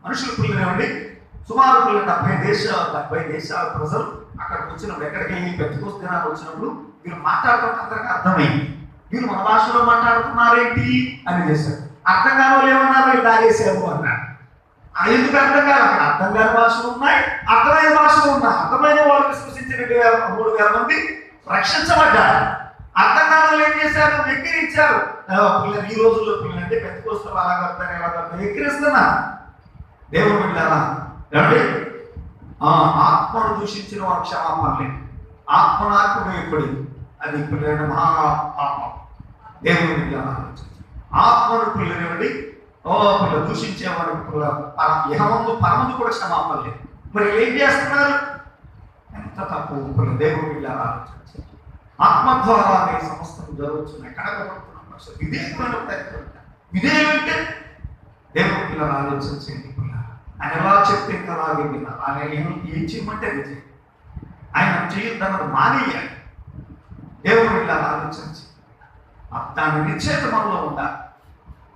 మనుషుల పిల్లలేమండి సుమారు 70 దేశాల ప్రజలు అక్కడికి వచ్చినప్పుడు, ఎక్కడికి పెద్దకోస దినాలు వచ్చినప్పుడు వీళ్ళు మాట్లాడుతుంటే అందరికీ అర్థమైంది. వీళ్ళు మన భాషలో మాట్లాడుతున్నారేంటి అని చేశారు. అర్థం కాని వాళ్ళు ఏమన్నారు, ఇలాగేసారు అన్నారు. ఎందుకు అర్థం కాదు? అక్కడ అర్థం కాని భాషలు ఉన్నాయి, అర్థమైన భాషలు ఉన్నాయి. అర్థమైన వాళ్ళు విశ్వసించిన 3,000 మంది రక్షించబడ్డారు. అర్థం కాని వాళ్ళు ఏం చేశారు, వెక్కిరించారు. పిల్లలు ఈ రోజుల్లో పిల్లలు అంటే పెద్దకోస్తారు, అలా కడతారు, ఎలా కడతారు, వెక్కిరిస్తున్నారు. దేవుడు బిడ్డలారా ఏమండి, ఆత్మను దూషించిన వారు క్షమాపణ లేదు, ఆత్మను ఆత్మవేయకుడి అది పిల్లల మహా పాపం. దేవుడు బిడ్డలారా ఆత్మను పిల్లలేమండి పిల్లలు దూషించేవారు యెహోవాను పరమందు కూడా క్షమాపణ లేదు. మరి ఏం చేస్తున్నారు? ఎంత తప్పు పిల్లలు. దేవుడు బిడ్డలారా ఆత్మ ద్వారా సమస్తం జరుగుతున్నాయి. కడగబడుతున్నాం. విధేయమైన ప్రయత్నం, విధేయం అంటే దేవుడు పిల్లలు ఆలోచించండి. ఆయన ఎలా చెప్తే ఇంకా అలాగే విన్నారు. ఆయన ఏం చేయమంటే అది చేయండి. ఆయన చేయొద్దన్నది మానేయాలి. దేవుడు పిల్లలు ఆలోచించి దాని నిశ్చేత మనలో ఉండాలి.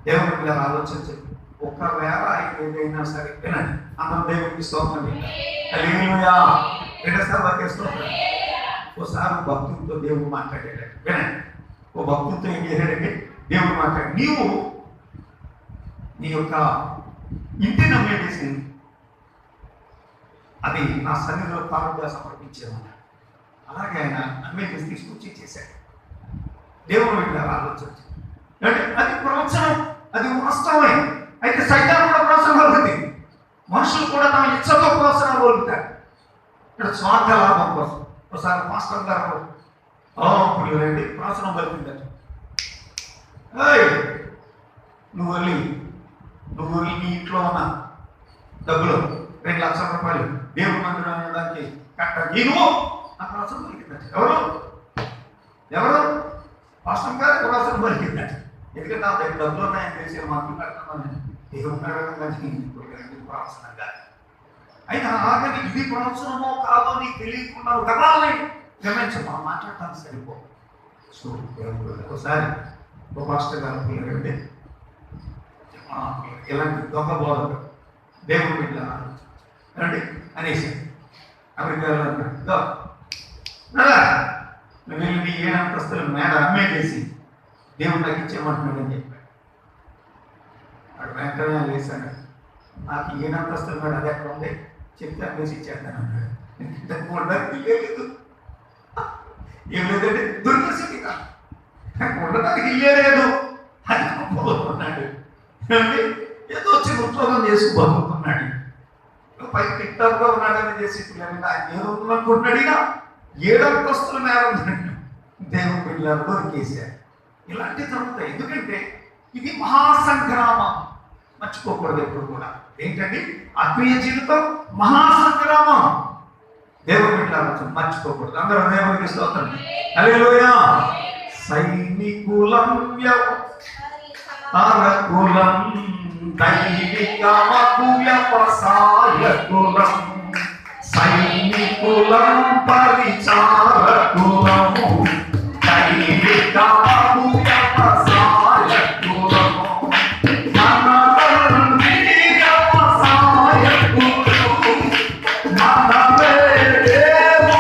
దేవుడు పిల్లలు ఆలోచించండి. ఒకవేళ ఏదైనా సరే వినండి, అందరూ దేవుడికి స్తోత్రం. హల్లెలూయా. రెండోసారి వాక్య స్తోత్రం. ఓసారి భక్తులతో దేవుడు మాట్లాడాడు. వినండి, ఓ భక్తులతో ఏం చేశాడంటే దేవుడు మాట్లాడు, నీవు నీ యొక్క ఇంటిని అమ్మేసి అది నా సన్నిధిలో కానుకగా సమర్పించేవాడు. అలాగే ఆయన అమ్మేసి తీసుకొచ్చి చేశాడు. దేవుడు వీళ్ళు ఆలోచించి అంటే అది ప్రవచనం, అది వాస్తవమే. అయితే సైతాన్ కూడా ప్రవచనం పలుకుతుంది. మనుషులు కూడా తమ ఇచ్చతో ప్రవచనాలు పలుకుతారు. ఇక్కడ స్వార్థ లాభం కోసం. ఒకసారి మాస్టర్ గారు ఇప్పుడు రండి ప్రవచనం పలుకుంటారు. నువ్వు వెళ్ళి నీ ఇంట్లో ఉన్న డబ్బులు 2 లక్షల రూపాయలు దేవుడి మందిరం దానికి కట్టాలి నువ్వు ఆ ప్రవచనం పలికిందట. ఎవరు పాస్టర్ గారు ప్రవచనం పలికిందట. ఎందుకంటే నా దగ్గర డబ్బులు ఉన్నాయని తెలిసి మాత్రం కడతాను. దేవుడు ప్రవచనం కాదు. అయితే ఆగని ఇది ప్రవచనమో కాదో నీకు తెలియకుండా గమాలని గమనించు. మనం మాట్లాడటానికి సరిపో. సో దేవుడు ఒకసారి ఒక పాస్టర్ గారు పిల్లలంటే ఇలాంటి దొంగ బోధకు దేవుడు బిడ్డ అండి అనేసి అమెరికాలో నువ్వు వెళ్ళి నీ 7 అంతస్తుల మేడ అమ్మేసి దేవుడు తగ్గించేయమంటున్నాడు అని చెప్పాడు. అక్కడ వెంటనే వేశాడు. నాకు 7 అంతస్తుల మేడ అది ఎక్కడ ఉంది చెప్తే అమ్మేసి ఇచ్చేస్తాను అన్నాడు. లేదు ఏం లేదంటే దొరికేసింది ఉండడానికి ఇల్లే లేదు అని పోతున్నాడు. ఏదో వచ్చి ఉద్యోగం చేసుకుపోతున్నాడు. పైకి టిక్టాక్గా ఉన్నాడని చేసి ఆయన ఏదనుకుంటున్నాడు. ఇక 7 అంతస్తుల మేర ఉందండి. దేవుడు పిల్లలు దొరికేశారు. ఇలాంటివి జరుగుతాయి. ఎందుకంటే ఇది మహాసంగ్రామం, మర్చిపోకూడదు ఎప్పుడు కూడా. ఏంటండి ఆత్మీయ జీవితం మహాసంగ్రామం. దేవుడు పిల్లలు మర్చిపోకూడదు. అందరూ దేవుడికి స్తోత్రం. హల్లెలూయా. సైనికులం తారకులం దైవికమకు వ్యవసాయకులం సైనికులం పరిచారకులము దైవికమకు వ్యవసాయకులము మన తండ్రి వ్యవసాయకులు మనమే దేవుని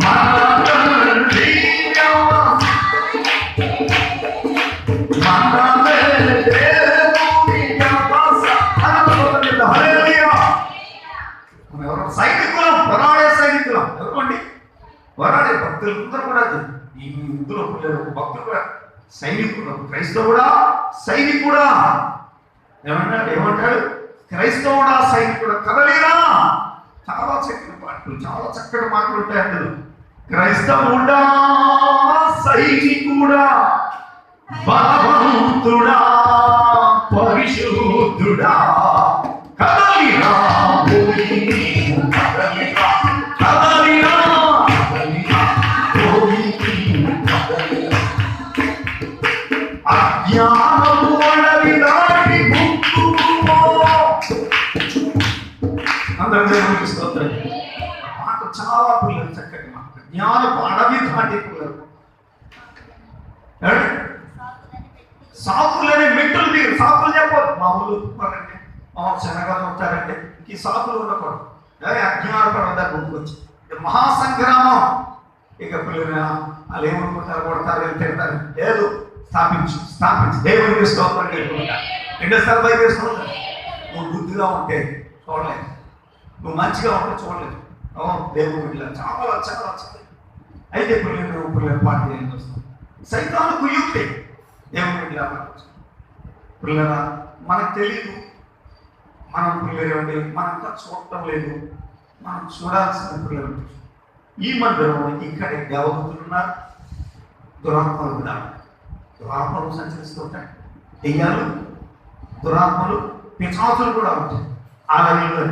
మన తండ్రి సైనికులం, పోరాడే సైనికులం. ఎవరుకోండి పోరాడే భక్తులు అందరూ కూడా ఈ ఇందులో భక్తులు కూడా సైనికుడు. క్రైస్తవుడా సైనికుడా ఏమంటాడు? క్రైస్తవుడా సైనికుడు కదలిరా. చాలా చక్కటి మాటలు, చాలా చక్కటి మాటలు ఉంటాయి అందులో. క్రైస్తవుడా సైనికుడా బలవంతుడా పరిశుద్ధుడా కదలిరా కదలిరా కదలిరా అజ్ఞానము అడవి దాటి స్తోత్రం. మాట చాలా పిల్లలు చక్కటి మాట, జ్ఞానపు అడవి దాటి పిల్లలు సాకులనే మెట్టులు దిగు. సాకులు చెప్పదు, మా ఊళ్ళు ఒప్పుకోరండి, మా శనగా ఉంటారంటే ఈ సాకులు ఉండకూడదు. అజ్ఞానపడ గుర్తుకొచ్చి మహాసంగ్రామం. ఇక పిల్లలు వాళ్ళు ఏమనుకుంటారు, కొడతారు, తిడతారు. లేదు, స్థాపించి దేవుడికి స్తోత్రం చేసుకుంటా. రెండోసారి బయట వేసుకుంటారు. నువ్వు బుద్ధిగా ఉంటే చూడలేదు, నువ్వు మంచిగా ఉంటే చూడలేదు. దేవుడు ఇట్లా చాలా చాలా అయితే పిల్లలు పార్టీ ఏం చూస్తాం. సైతాను కుయుక్తి దేవుడు ఇట్లా పిల్లరా, మనకు తెలియదు. మనం పిల్లలు మనంతా చూడటం లేదు, మనం చూడాల్సిన పిల్లలు. ఈ మధ్యలో ఇక్కడే దేవదూతులున్నారు, దురాత్మలు కూడా. దురాత్మలు సంచరిస్తుంటాయి, దెయ్యాలు, దురాత్మలు, పిశాచులు కూడా ఉంటాయి. ఆ లైన్లో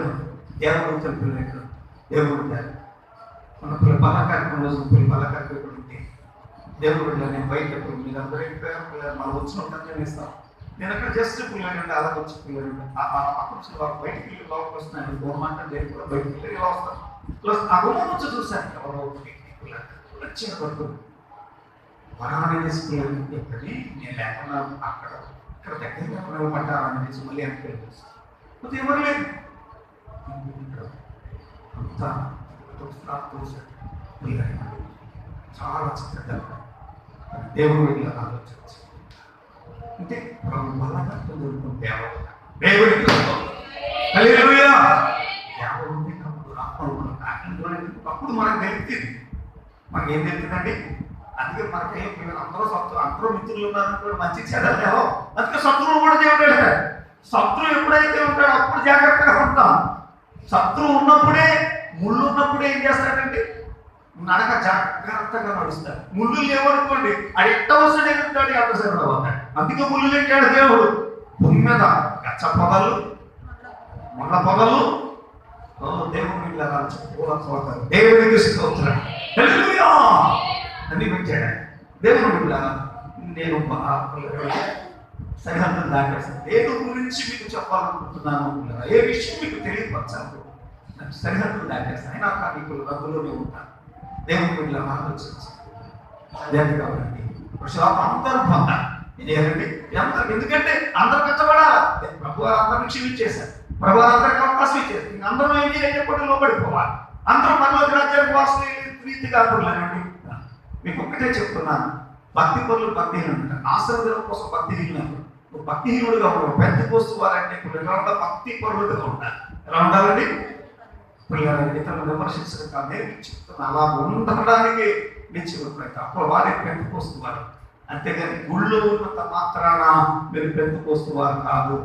దేవదూతల పిల్లలు దేవుడు ఉంటారు. మన పిల్లలు బలకార్యక్రమం రోజు పిల్లలు బలకార్యక్రమం ఉంటే దేవుడు నేను బయట మీరు అందరూ పిల్లలు మనం వచ్చిన ఉంటాను ఇస్తాం. నేను అక్కడ జస్ట్ పిల్లలు అలా వచ్చి పిల్లలు అక్కడ బయటికి వెళ్ళి లోపలికి వస్తున్నాను. గోమాట దేవుడు కూడా బయటికి వెళ్ళి ఇలా వస్తాను. ప్లస్ ఆ గుమ్మం వచ్చి చూశాను, ఎవరో వచ్చిన పడుతుంది వరాన్ని పిల్లలు చెప్పి నేను లేకుండా అక్కడ ఇక్కడ దగ్గరగా పిల్లలు పడ్డారు అనేసి మళ్ళీ వెనక్కి వెళ్ళి ఎవరు లేదు. అంతా చాలా చక్కగా దేవుడు ఇలా ఆలోచించి అంటే ప్రభు బలంగా దొరుకుతుంది. దేవుడికి అప్పుడు మనకు తెలుస్తుంది. మనకి ఏం తెలుస్తుందండి? అందుకే మనకి అందరూ మిత్రులు ఉన్నారు, మంచి చెడ్డలేవో. అందుకే శత్రువులు కూడా దేవుడు వెళ్తాడు. శత్రువు ఎప్పుడైతే ఉంటాడో అప్పుడు జాగ్రత్తగా ఉంటాం. శత్రువు ఉన్నప్పుడే, ముళ్ళు ఉన్నప్పుడే ఏం చేస్తాడంటే నడక జాగ్రత్తగా నడుస్తాడు. ముళ్ళు లేవనుకోండి, అది ఎట్ట వస్తాడు ఎగురుతాడు, అంతసేపు అవుతాడు. అందుకే ముళ్ళు పెట్టాడు దేవుడు. భూమి మీద గచ్చ పొదలు, ముళ్ళ పొదలు, దేవుడు ఇలా చెప్పుకోవాలి. దేవుడికి స్తోత్రం, హల్లెలూయా అన్ని పెట్టాడు దేవుడు. ఇలా నేను సరిహద్దులు దాటేస్తాను. దేవుడి గురించి మీకు చెప్పాలనుకుంటున్నాను. ఏ విషయం మీకు తెలియపరచాలి, సరిహద్దులు దాటేస్తాను. అయినా కానీ ఇప్పుడు రద్దులోనే ఉంటాను. దేవుడు ఇలా ఆలోచించి అదే కాబట్టి అందరూ పొందాలి. ఇదేనండి అందరూ, ఎందుకంటే అందరూ కష్టపడాలి. ప్రభు అందరిని క్షమించేశారు, ప్రభు అందరికి అవకాశం ఇచ్చేది. అందరూ ఏం చేయకపోతే లోపడిపోవాలి. అందరూ మనలోకి రాజ్యానికి వాసన రీతి కాకూడదండి. మీకు ఒక్కటే చెప్తున్నాను, భక్తి పనులు భక్తిహీనులు ఉంటారు. ఆశ్రదం కోసం భక్తిహీనులు. భక్తిహీనుడుగా ఉంటారు. పెద్ద కోస్తు వారంటే ఇప్పుడు ఎలా ఉండాలి? భక్తి పరులుగా ఉంటారు. ఎలా ఉండాలండి? ఇతరులను విమర్శించడం కాదు, నేను చెప్తున్నా అలా ఉండడానికి నిశ్చయిపోతాయి. అప్పుడు వారే పెద్ద కోస్తు వారు. అంతేగాని గుళ్ళు ఉన్నంత మాత్రాన మీరు పెద్ద కోస్తు వారు కాదు.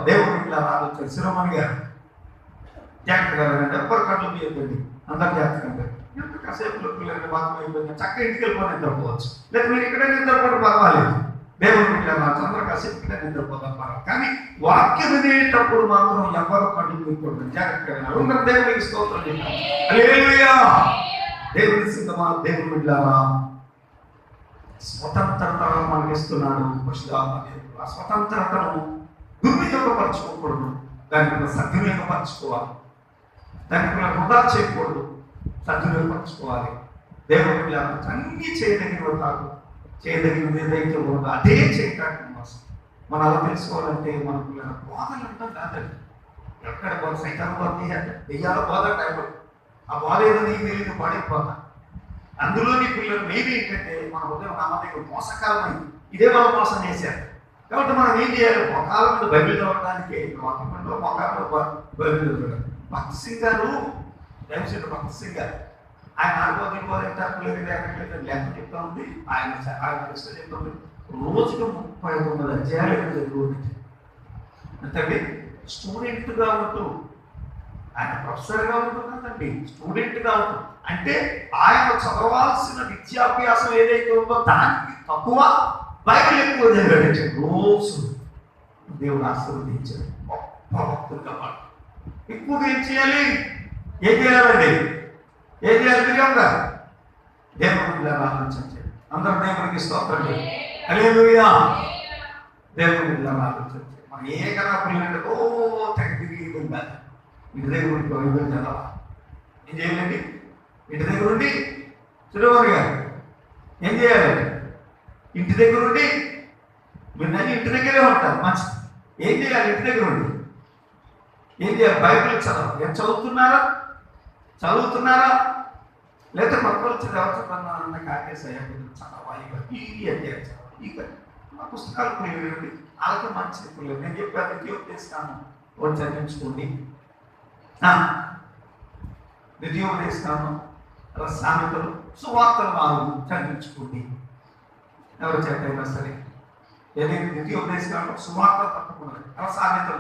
దేవుడు ఇట్లా ఆలోచన. శిరోమణి గారు జాగ్రత్తగా ఎవరి కళ్ళు మీయండి, అందరు జాగ్రత్తగా కాసేపు పిల్లలకి బాగా అయిపోయింది, చక్కగా ఇంటికి వెళ్ళిపోయి నిద్రపోవచ్చు. లేదా మీరు ఇక్కడే నిద్రపోవడం పర్వాలేదు. దేవుడు అందరూ కాసేపు ఇక్కడే నిద్రపోతాం పర్వాలేదు. కానీ వాక్యం వినేటప్పుడు మాత్రం ఎవరు కళ్ళు మీయకూడదు, జాగ్రత్తగా. అందరూ దేవుడికి స్తోత్రం చేయాలి. హల్లెలూయా. దేవుడి సిద్ధమా, దేవుడు బిడ్డలారా, స్వతంత్రత మనకి ఇస్తున్నాడు పరిశుద్ధాత్మ దేవుడు. ఆ స్వతంత్రతను దుర్వినియోగపరచుకోకూడదు, దాన్ని సద్వినియోగపరచుకోవాలి. దానికి వృధా చేయకూడదు, సద్వినియోగపరచుకోవాలి. దేవుడు అన్నీ చేయదగినవి కాదు, చేయదగినది ఏదైతే ఉండదు అదే చేయటానికి మనం అలా తెలుసుకోవాలంటే మన పిల్లల బోధలు ఉంటాం కాదండి. ఎక్కడ బోధ సైతాన్ బోధ దెయ్యాల బోధ టైం. ఆ బోధ ఏదో నీకు తెలియదు, పడిపోతా. అందులోని పిల్లలు మేబీ ఏంటంటే మన ఉదయం నామదేవుడు మోసకాలమైంది, ఇదే మనం మోసం చేశారు. కాబట్టి మనం ఏం చేయాలి? మొఖాల మీద బైబిల్ చదవడానికి వాక్యంలో మొఖాలలో బైబిల్ చదవడం. భక్త్ సింగ్ గారు, దైవసేన భక్త్ సింగ్ గారు, ఆయన లెక్క చెప్తా ఉంది. ఆయన చెప్తా ఉంది, రోజుకి 39 అధ్యాయాలు చదువుతుంది. అంతండి స్టూడెంట్గా ఉంటూ, ఆయన ప్రొఫెసర్గా ఉంటుందండి, స్టూడెంట్గా ఉంటుంది. అంటే ఆయన చదవాల్సిన విద్యాభ్యాసం ఏదైతే ఉందో దానికి తక్కువ, బైబిల్ ఎక్కువ చదివాడు. రోజు దేవుడు ఆశీర్వదించాడు. గొప్ప భక్తులుగా వాళ్ళు ఎక్కువగా ఏం చేయాలి? ఏం చేయాలండి? ఏం చేయాలి? ప్రియంగా దేవుడు ఆలోచించాడు. అందరూ దేవుడికి స్తోత్రం చేయాలి. హల్లెలూయా. దేవుడు ఆలోచించాడు. మనం ఏ కన్నా పిల్లలు తెగ తిరిగి ఉండాలి. ఇంటి దగ్గర ఉండి బైబిల్ చదవాలి. ఏం చేయాలండి? ఇంటి దగ్గర ఉండి శ్రీవారి గారు ఏం చేయాలండి? ఇంటి దగ్గర ఉండి మీరు నన్ను ఇంటి దగ్గరే ఉంటారు మంచి. ఏం చేయాలి? ఇంటి దగ్గర ఉండి ఏం చేయాలి? బైబిల్ చదవాలి. ఏం చదువుతున్నారా? లేకపోతే పక్కన వచ్చేది ఎవరు చదువుతున్నారన్న కాకేసాయ చదవాలి ఇక మా పుస్తకాలు పిల్లలు వాళ్ళకి మంచి పిల్లలు. నేను చెప్పాను ద్వితీయోపదేశకాండం ఒకటి చదివించుకోండి, ద్వితీయోపదేశకాండం అలా సామెతలు సువార్తలు 4 చదివించుకోండి. ఎవరు చెప్పైనా సరే ఏదైనా ద్వితీయోపదేశకాండం సువార్తలు తప్పకుండా అలా సామెతలు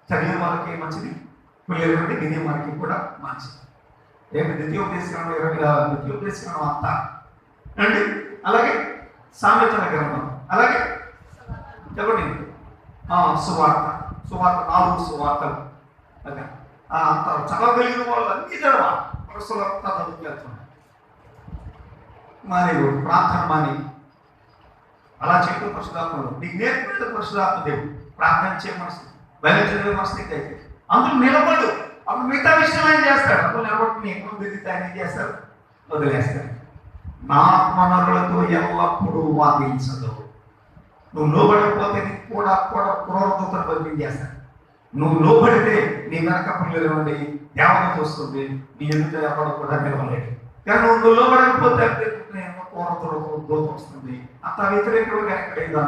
చదివే వాళ్ళకి మంచిది, పిల్లలు వినే వాళ్ళకి కూడా మంచిది. ఏంటి ద్వితీయోపదేశకాండం 20 ద్వితీయోపదేశకాండం అంతా అండి. అలాగే సామెతల గ్రంథం, అలాగే చెప్పండి సువార్త 4 సువార్తలు అదే అంత చదవగలిగిన వాళ్ళు అన్ని చదవాలి. మనసులో అంతా చదువుకెళ్తున్నాయి మాని ప్రార్థన మాని అలా చేయడం పరిశుధాత్మలో నీకు నేర్పిన పరిశుధాత్మ దేవుడు. ప్రార్థన చేయ మనసు, బయలు చదివే మనసు అయితే అందులో నిలబడు. అప్పుడు మిగతా విషయం ఏం చేస్తాడు? అందులో నిలబడి ఎక్కువ తిరిగితే ఆయన ఏం చేస్తారు? వదిలేస్తాడు. నా ఆత్మనరులతో ఎల్లప్పుడూ వాదించదు. నువ్వు లోబడకపోతే నీకు కూడా క్రూరదూతను పంపించేస్తాడు. నువ్వు లోబడితే నీ వెనక పిల్లలు ఉండి దేవత వస్తుంది, నీ ఎదుట ఎవరు కూడా నిలవలేడు. కానీ నువ్వు లోబడకపోతే దూత వస్తుంది. అంత వ్యతిరేకంగా ఎక్కడైనా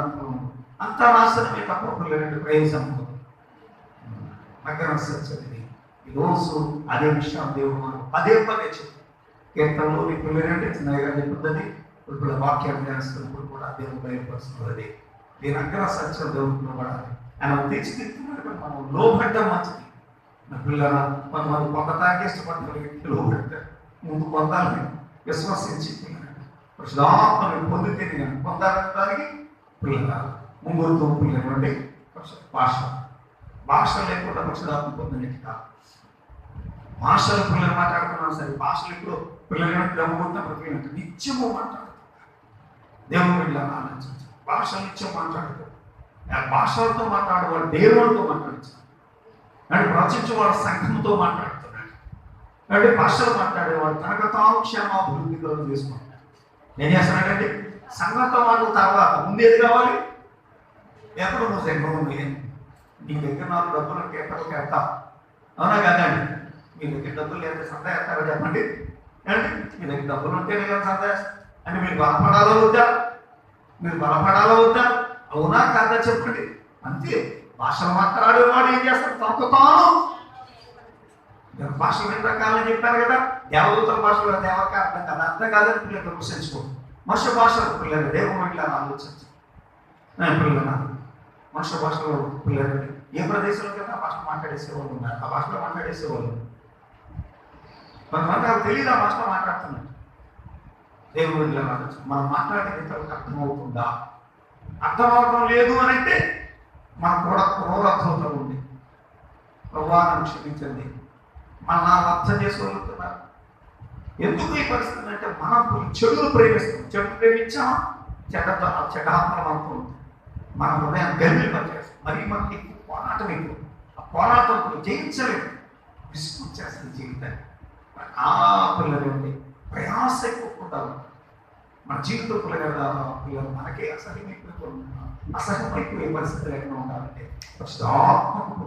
అంత నాశనమే తప్ప పిల్లలు ప్రయోజనం చదివి ఈరోజు అదే విషయం దేవుడు మనం పదే చెప్పి కీర్తనలో నీ పిల్లలంటే చిన్నగా చెప్తుంది. ఇప్పుడు వాక్యాన్ని ధ్యానిస్తున్నప్పుడు కూడా దేవుడు బయలుపరుస్తున్నది. దీని అగ్ర సత్యం దేవుడు పడాలి. ఆయన తీర్చిదిద్దుతున్నట్టు మనం లోబడ్డం మంచిది. నా పిల్లల కొంతమంది పొందటానికి ఇష్టపడతారు, లోబడ్డారు. ముందు పొందాలని విశ్వసించి పరిశుధాత్మను పొందితే నేను పొందాలనడానికి పిల్లల ముంగురుతో పిల్లలు భాష లేకుండా పరిశుధాత్మ పొందలేదు కాదు. భాషలు పిల్లలు మాట్లాడుతున్నాం సరే, భాషలు ఇప్పుడు పిల్లలు గమ్ముకుంటే నిత్యము మాట్లాడుతారు. దేవుని పిల్లలు ఆలోచించారు. భాషలు నిత్యం మాట్లాడుతారు. ఆ భాషలతో మాట్లాడేవాడు దేవుడితో మాట్లాడించారు. అంటే ప్రవచించేవాడు సంఘంతో మాట్లాడుతున్నాడు. అంటే భాషలు మాట్లాడేవాడు తనకు తాను క్షేమాభివృద్ధిలో చేసుకుంటాడు. ఏం చేస్తున్నాడంటే సంఘంతో మాటల తర్వాత ముందేది కావాలి? ఎప్పుడు నువ్వు సంఘం నీ దగ్గర నాకు డబ్బులు ఎక్కడికి వెళ్తావు, అవునా కదండి? మీ దగ్గర డబ్బులు లేదా సందా వేస్తారో చెప్పండి. అంటే మీ దగ్గర డబ్బులు ఉంటేనే కదా సందా అంటే మీరు బలపడాలో వద్దా? అవునా కాదా చెప్పండి. అంతే. భాషలు మాట్లాడేవాడు ఏం చేస్తాడు? తనకు తాను భాషలు 2 రకాలని చెప్పారు కదా. దేవదూతల భాషలో దేవక అర్థం కదా, అర్థం కాదని పిల్లలు విమర్శించుకోండి. మనుష్య భాషలు పిల్లలు దేవుడు ఇట్లా ఆలోచించు పిల్లలు మనుష్య భాషలో పిల్లలు ఏ ప్రదేశంలో కదా భాష మాట్లాడేసేవాళ్ళు ఉన్నారు. ఆ భాషలో మాట్లాడేసేవాళ్ళు కొంతమంది నాకు తెలియదు ఆ భాషలో మాట్లాడుతున్నారు. దేవుడు ఇట్లా ఆలోచన మనం మాట్లాడేది ఇతరులకు అర్థమవుతుందా? అర్థమవడం లేదు అని అంటే మనకు కూడా క్రూరత్వంతో ఉంది. ప్రభావం క్షమించండి. మన అర్థం చేసుకోగలుగుతున్నారు. ఎందుకు ఈ పరిస్థితి అంటే మనం చెడును ప్రేమిస్తాం. చెడు ప్రేమించామా చెడ్డాత్మలు మనకు మన హృదయాన్ని గర్భిలు పనిచేస్తాం. మరి మనకి ఎక్కువ పోరాటం ఎక్కువ. ఆ పోరాటం జయించలేదు, విసుకొచ్చేస్తుంది జీవితాన్ని. ఆ పిల్లలు ఉండి ప్రయాస ఎక్కువకుండా మన జీవితం పిల్లలు మనకే అసహ్యమైపోయే పరిస్థితులు ఎక్కడ ఉండాలంటే ఆత్మకు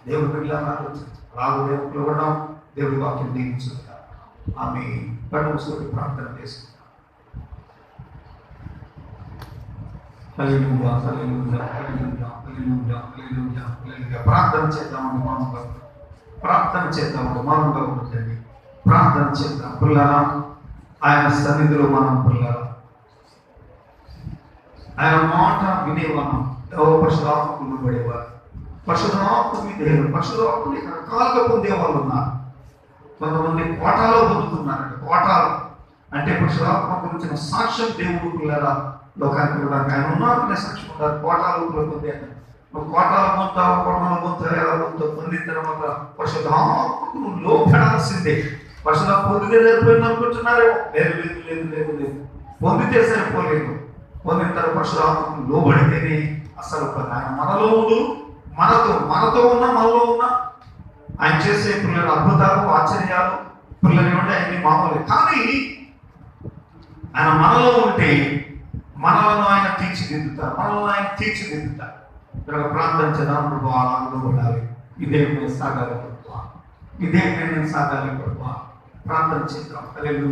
దేవుడి పిల్లలు ఆలోచించారు. రాదు దేవుడు కూడా దేవుడి వాక్యం దీవించుకుంటారు. ఆమె కడుపు ప్రార్థన చేసుకుంటారు. ప్రార్థన చేద్దామని మౌనంగా ఉంటుంది. ప్రార్థన చేద్దాం పిల్లరా. ఆయన సన్నిధిలో మనం పిల్లరా, ఆయన మాట వినేవాళ్ళం. ఎవరు పరశురాత్మకు పడేవారు, పరశురాత్మ పరశురాత్మని రకాలుగా పొందేవాళ్ళు ఉన్నారు. కొంతమంది కోటాలో పొందుతున్నారంట. కోటాలు అంటే పరశురాత్మ గురించిన సాక్ష్యం దేవుడు పిల్లరా లోకానికి కూడా ఆయన ఉన్నారనే సాక్ష్యం ఉంటారు. కోటాలు పొందారు. నువ్వు కోటాలు పొందుతావు ఎలా పొందిన తర్వాత పరిశుద్ధాత్మకు నువ్వు లోపడాల్సిందే. పరిశుధాత్మ పొందితే సరిపోయింది అనుకుంటున్నారేమో. లేదు, పొందితే సరిపోలేదు. పొందిన తర్వాత పరిశుధాత్మకు లోబడితేనే అసలు ఆయన మనలో ఉండు, మనతో ఉన్న మనలో ఉన్న ఆయన చేసే పిల్లల అద్భుతాలు ఆశ్చర్యాలు పిల్లలు ఉంటే అన్ని మామూలు. కానీ ఆయన మనలో ఉంటే మనలను ఆయన తీర్చిదిద్దుతారు, మనలో ఆయన తీర్చిదిద్దుతారు. ఇక్కడ ప్రాంతం చేద్దాం, ప్రభు అలాగూ ఉండాలి, ఇదే మేము సాగాలి ప్రభువా, ఇదే నేను సాగాలి ప్రభువా, ప్రాంతం చేద్దాం. హల్లెలూయా.